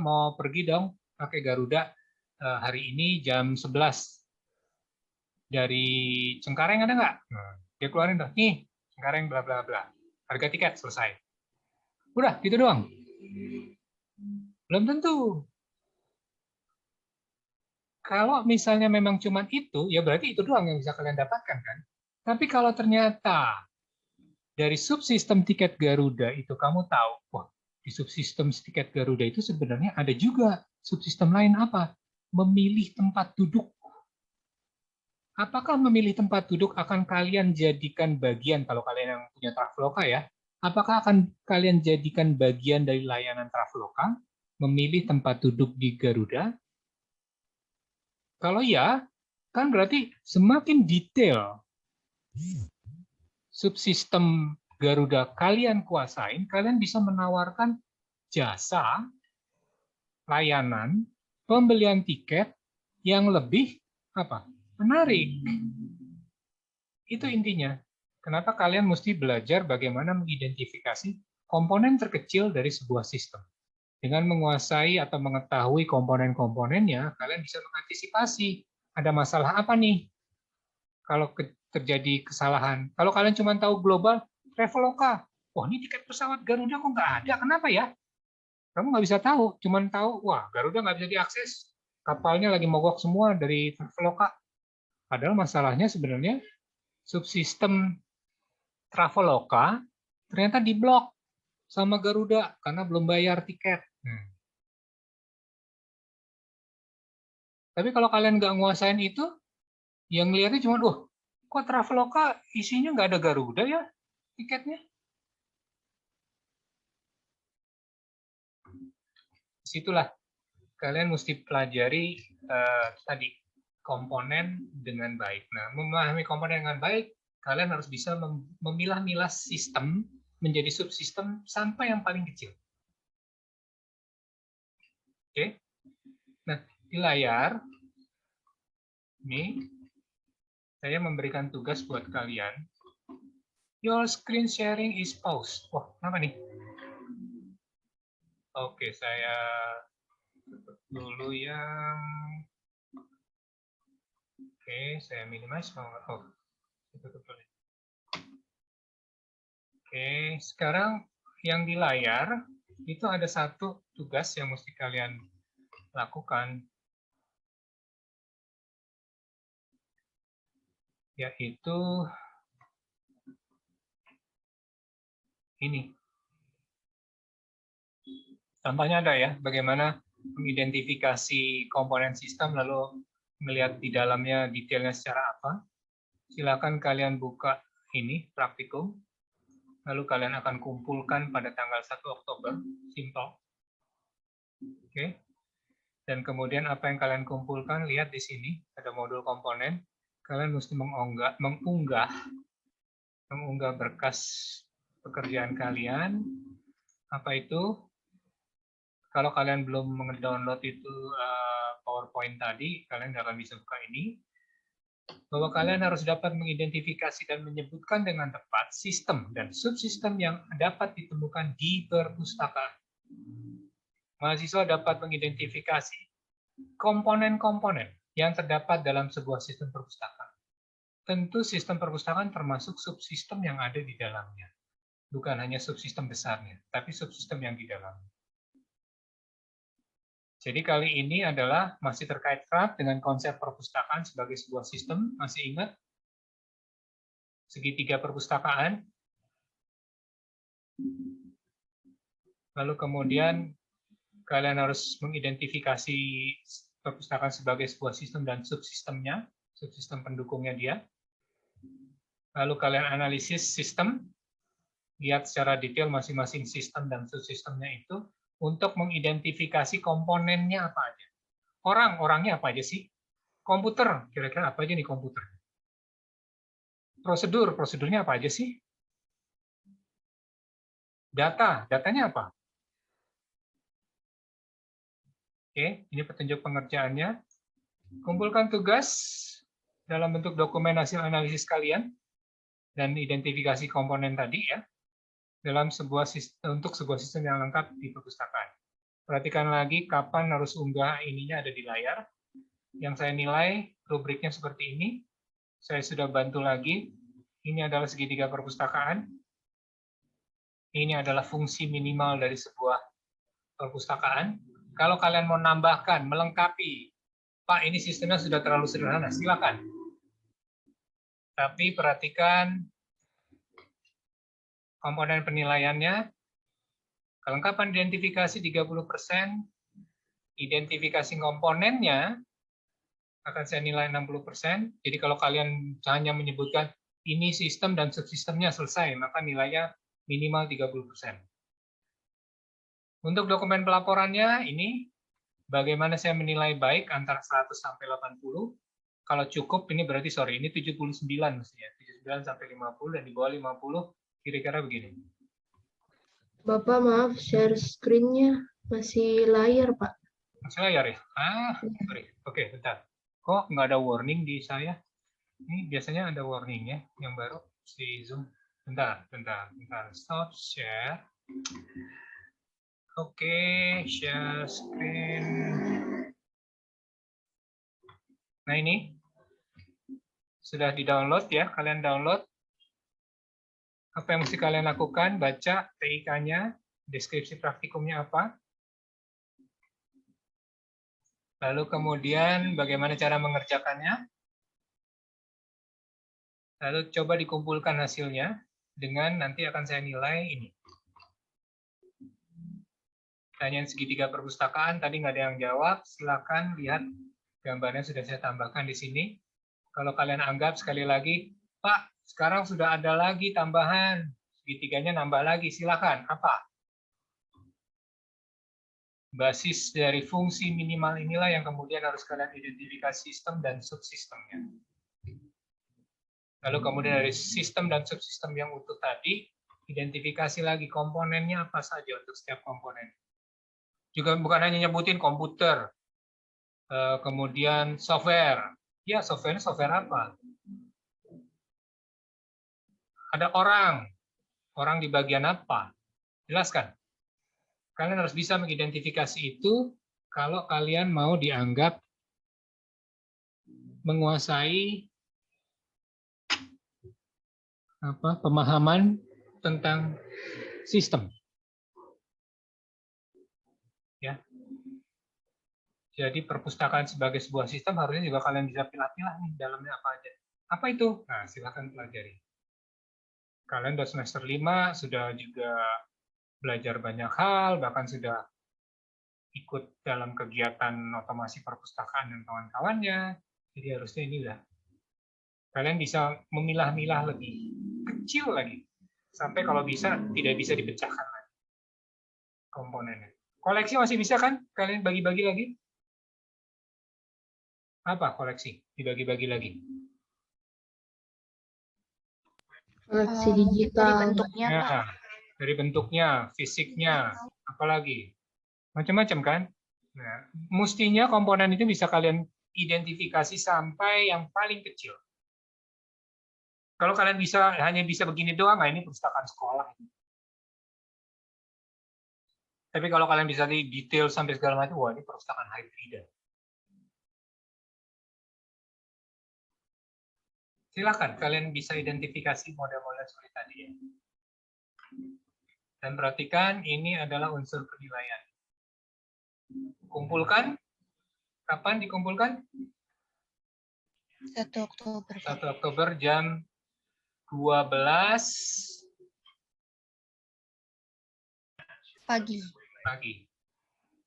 mau pergi dong pakai Garuda hari ini jam 11. Dari Cengkareng ada nggak? Nah, dia keluarin dah, nih Cengkareng bla bla bla. Harga tiket selesai. Udah, gitu doang. Belum tentu. Kalau misalnya memang cuma itu, ya berarti itu doang yang bisa kalian dapatkan kan. Tapi kalau ternyata dari subsistem tiket Garuda itu kamu tahu, wah di subsistem tiket Garuda itu sebenarnya ada juga subsistem lain apa? Memilih tempat duduk. Apakah memilih tempat duduk akan kalian jadikan bagian, kalau kalian yang punya Traveloka ya, apakah akan kalian jadikan bagian dari layanan Traveloka, memilih tempat duduk di Garuda? Kalau ya, kan berarti semakin detail subsistem Garuda kalian kuasain, kalian bisa menawarkan jasa, layanan, pembelian tiket yang lebih menarik. Itu intinya. Kenapa kalian mesti belajar bagaimana mengidentifikasi komponen terkecil dari sebuah sistem. Dengan menguasai atau mengetahui komponen-komponennya, kalian bisa mengantisipasi ada masalah apa nih kalau terjadi kesalahan. Kalau kalian cuma tahu global, Traveloka, wah ini tiket pesawat Garuda kok nggak ada, kenapa ya? Kamu nggak bisa tahu, cuma tahu, wah Garuda nggak bisa diakses, kapalnya lagi mogok semua dari Traveloka. Padahal masalahnya sebenarnya subsistem Traveloka ternyata diblok sama Garuda karena belum bayar tiket. Tapi kalau kalian nggak nguasain itu, yang lihatnya cuma, kok Traveloka isinya nggak ada Garuda ya tiketnya? Disitulah kalian mesti pelajari tadi komponen dengan baik. Nah, memahami komponen dengan baik, kalian harus bisa memilah-milah sistem menjadi subsistem sampai yang paling kecil. Oke? Nah, di layar ini saya memberikan tugas buat kalian. Your screen sharing is paused. Wah, kenapa nih? Oke, saya tutup dulu yang... Oke, saya minimize. Oh, tutup dulu. Oke, sekarang yang di layar itu ada satu tugas yang mesti kalian lakukan, yaitu ini. Contohnya ada ya, bagaimana mengidentifikasi komponen sistem lalu melihat di dalamnya detailnya secara apa. Silakan kalian buka ini praktikum, lalu kalian akan kumpulkan pada tanggal 1 Oktober, simple. Oke. Dan kemudian apa yang kalian kumpulkan, lihat di sini ada modul komponen. Kalian mesti mengunggah berkas pekerjaan kalian. Apa itu? Kalau kalian belum mendownload itu PowerPoint tadi, kalian nggak akan bisa buka ini. Bahwa kalian harus dapat mengidentifikasi dan menyebutkan dengan tepat sistem dan subsistem yang dapat ditemukan di perpustakaan. Mahasiswa dapat mengidentifikasi komponen-komponen yang terdapat dalam sebuah sistem perpustakaan. Tentu sistem perpustakaan termasuk subsistem yang ada di dalamnya. Bukan hanya subsistem besarnya, tapi subsistem yang di dalamnya. Jadi kali ini adalah masih terkait erat dengan konsep perpustakaan sebagai sebuah sistem. Masih ingat? Segitiga perpustakaan. Lalu kemudian kalian harus mengidentifikasi perpustakaan sebagai sebuah sistem dan subsistemnya, subsistem pendukungnya dia. Lalu kalian analisis sistem, lihat secara detail masing-masing sistem dan subsistemnya itu, untuk mengidentifikasi komponennya apa aja. Orangnya apa aja sih? Komputer, kira-kira apa aja nih komputer? Prosedurnya apa aja sih? Datanya apa? Oke, ini petunjuk pengerjaannya. Kumpulkan tugas dalam bentuk dokumen hasil analisis kalian dan identifikasi komponen tadi ya. Dalam untuk sebuah sistem yang lengkap di perpustakaan. Perhatikan lagi kapan harus unggah ininya ada di layar. Yang saya nilai rubriknya seperti ini. Saya sudah bantu lagi. Ini adalah segitiga perpustakaan. Ini adalah fungsi minimal dari sebuah perpustakaan. Kalau kalian mau nambahkan, melengkapi, Pak ini sistemnya sudah terlalu sederhana, silakan. Tapi perhatikan komponen penilaiannya, kelengkapan identifikasi 30%, identifikasi komponennya akan saya nilai 60%. Jadi kalau kalian hanya menyebutkan ini sistem dan subsistemnya selesai, maka nilainya minimal 30%. Untuk dokumen pelaporannya, ini bagaimana saya menilai baik antara 100 sampai 80. Kalau cukup, ini berarti, ini 79 mestinya. 79 sampai 50, dan di bawah 50, kira-kira begini.
Bapak maaf, share screen-nya masih layar, Pak.
Masih layar ya? Sorry. Oke, bentar. Kok nggak ada warning di saya? Ini biasanya ada warning ya, yang baru si Zoom. Bentar. Stop share. Oke, share screen. Nah ini sudah di-download ya, kalian download. Apa yang mesti kalian lakukan? Baca TIK-nya, deskripsi praktikumnya apa. Lalu kemudian bagaimana cara mengerjakannya. Lalu coba dikumpulkan hasilnya dengan nanti akan saya nilai ini. Pertanyaan segitiga perpustakaan, tadi nggak ada yang jawab, silakan lihat gambarnya sudah saya tambahkan di sini. Kalau kalian anggap sekali lagi, Pak, sekarang sudah ada lagi tambahan, segitiganya nambah lagi, silakan. Apa? Basis dari fungsi minimal inilah yang kemudian harus kalian identifikasi sistem dan subsistemnya. Lalu kemudian dari sistem dan subsistem yang utuh tadi, identifikasi lagi komponennya apa saja untuk setiap komponen. Juga bukan hanya nyebutin komputer, kemudian software. Ya, software apa? Ada orang di bagian apa? Jelaskan. Kalian harus bisa mengidentifikasi itu kalau kalian mau dianggap menguasai pemahaman tentang sistem. Ya. Jadi perpustakaan sebagai sebuah sistem harusnya juga kalian bisa pilah-pilah nih dalamnya apa aja. Apa itu? Nah, silakan pelajari. Kalian udah semester 5 sudah juga belajar banyak hal, bahkan sudah ikut dalam kegiatan otomasi perpustakaan dan kawan-kawannya. Jadi harusnya ini udah kalian bisa memilah-milah lebih kecil lagi. Sampai kalau bisa tidak bisa dipecahkan lagi komponennya. Koleksi masih bisa kan? Kalian bagi-bagi lagi? Apa koleksi? Dibagi-bagi lagi.
Koleksi
Mungkin dari
digital.
bentuknya, Pak.
Nah, dari bentuknya, fisiknya, apalagi macam-macam kan. Nah, mestinya komponen itu bisa kalian identifikasi sampai yang paling kecil. Kalau kalian hanya bisa begini doang, nah ini perpustakaan sekolah. Tapi kalau kalian bisa di detail sampai segala macam, wah ini perpustakaan hybrida. Silakan kalian bisa identifikasi model-model seperti tadi ya. Dan perhatikan ini adalah unsur penilaian. Kumpulkan. Kapan dikumpulkan?
1 Oktober, Pak.
1 Oktober jam 12
Pagi.
pagi.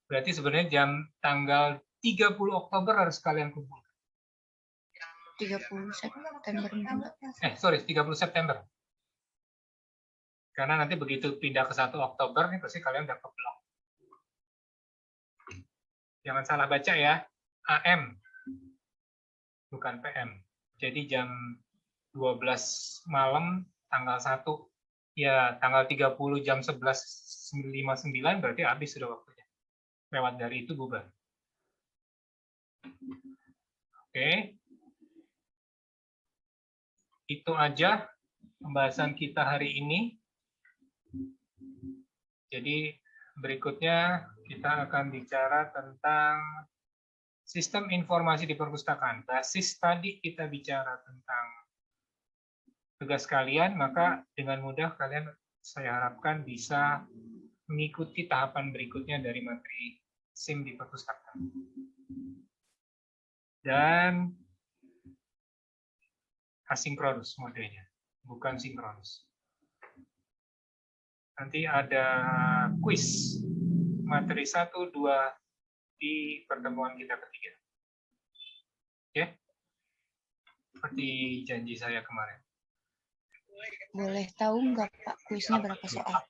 Berarti sebenarnya tanggal 30 Oktober harus kalian kumpul.
30 September.
30 September. Karena nanti begitu pindah ke 1 Oktober, nih pasti kalian udah keblok. Jangan salah baca ya, AM, bukan PM. Jadi jam 12 malam, tanggal 1, ya tanggal 30 jam 11.59, berarti habis sudah waktunya. Lewat dari itu bubar. Oke. Itu aja pembahasan kita hari ini. Jadi berikutnya kita akan bicara tentang sistem informasi di perpustakaan. Basis tadi kita bicara tentang tugas kalian, maka dengan mudah kalian saya harapkan bisa mengikuti tahapan berikutnya dari materi SIM di perpustakaan. Dan asinkronus modenya, bukan sinkronus. Nanti ada kuis materi 1, 2 di pertemuan kita ketiga. Oke? Seperti janji saya kemarin.
Boleh tahu nggak, Pak, kuisnya berapa soal?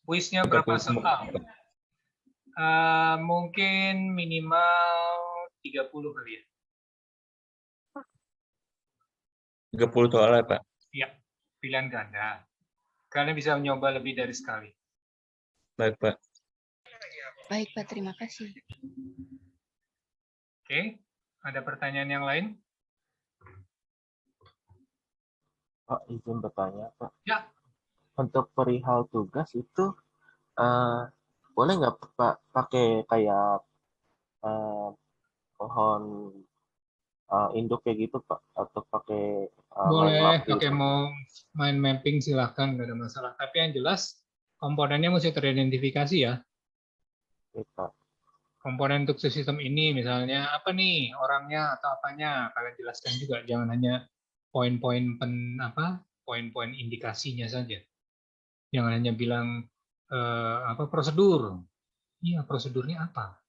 Kuisnya berapa soal? Mungkin minimal 30 kali ya.
30 soal ya, Pak?
Iya, pilihan ganda. Kalian bisa mencoba lebih dari sekali.
Baik, Pak.
Baik, Pak. Terima kasih.
Oke, ada pertanyaan yang lain?
Pak, izin bertanya, Pak.
Ya.
Untuk perihal tugas itu, boleh nggak Pak pakai kayak pohon induk kayak gitu, Pak? Atau pakai
Boleh,
mind map
pakai
gitu?
mau mind mapping silahkan, nggak ada masalah. Tapi yang jelas komponennya mesti teridentifikasi ya.
Oke, Pak.
Komponen untuk sistem ini misalnya apa nih orangnya atau apanya kalian jelaskan juga, jangan hanya poin-poin poin-poin indikasinya saja. Jangan hanya bilang prosedur. Iya, prosedurnya apa?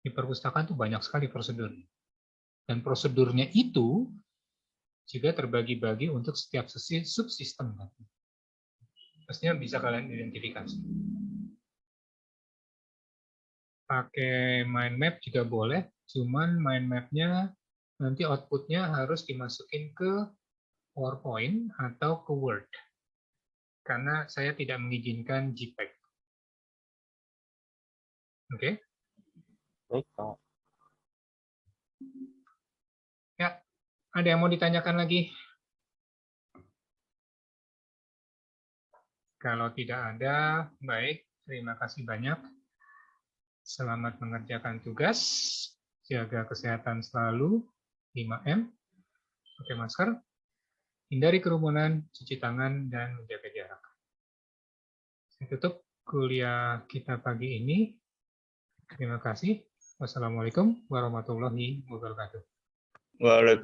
Di perpustakaan tuh banyak sekali prosedur. Dan prosedurnya itu juga terbagi-bagi untuk setiap subsistem. Pastinya bisa kalian identifikasi. Pakai mind map juga boleh, cuman mind map-nya nanti output-nya harus dimasukin ke PowerPoint atau ke Word. Karena saya tidak mengizinkan JPEG. Oke?
Baik, Pak.
Ya, ada yang mau ditanyakan lagi? Kalau tidak ada, baik. Terima kasih banyak. Selamat mengerjakan tugas. Jaga kesehatan selalu. 5M. Pakai masker. hindari kerumunan, cuci tangan, dan menjaga jarak. Saya tutup kuliah kita pagi ini. Terima kasih. Wassalamualaikum warahmatullahi wabarakatuh.
Waalaikumsalam.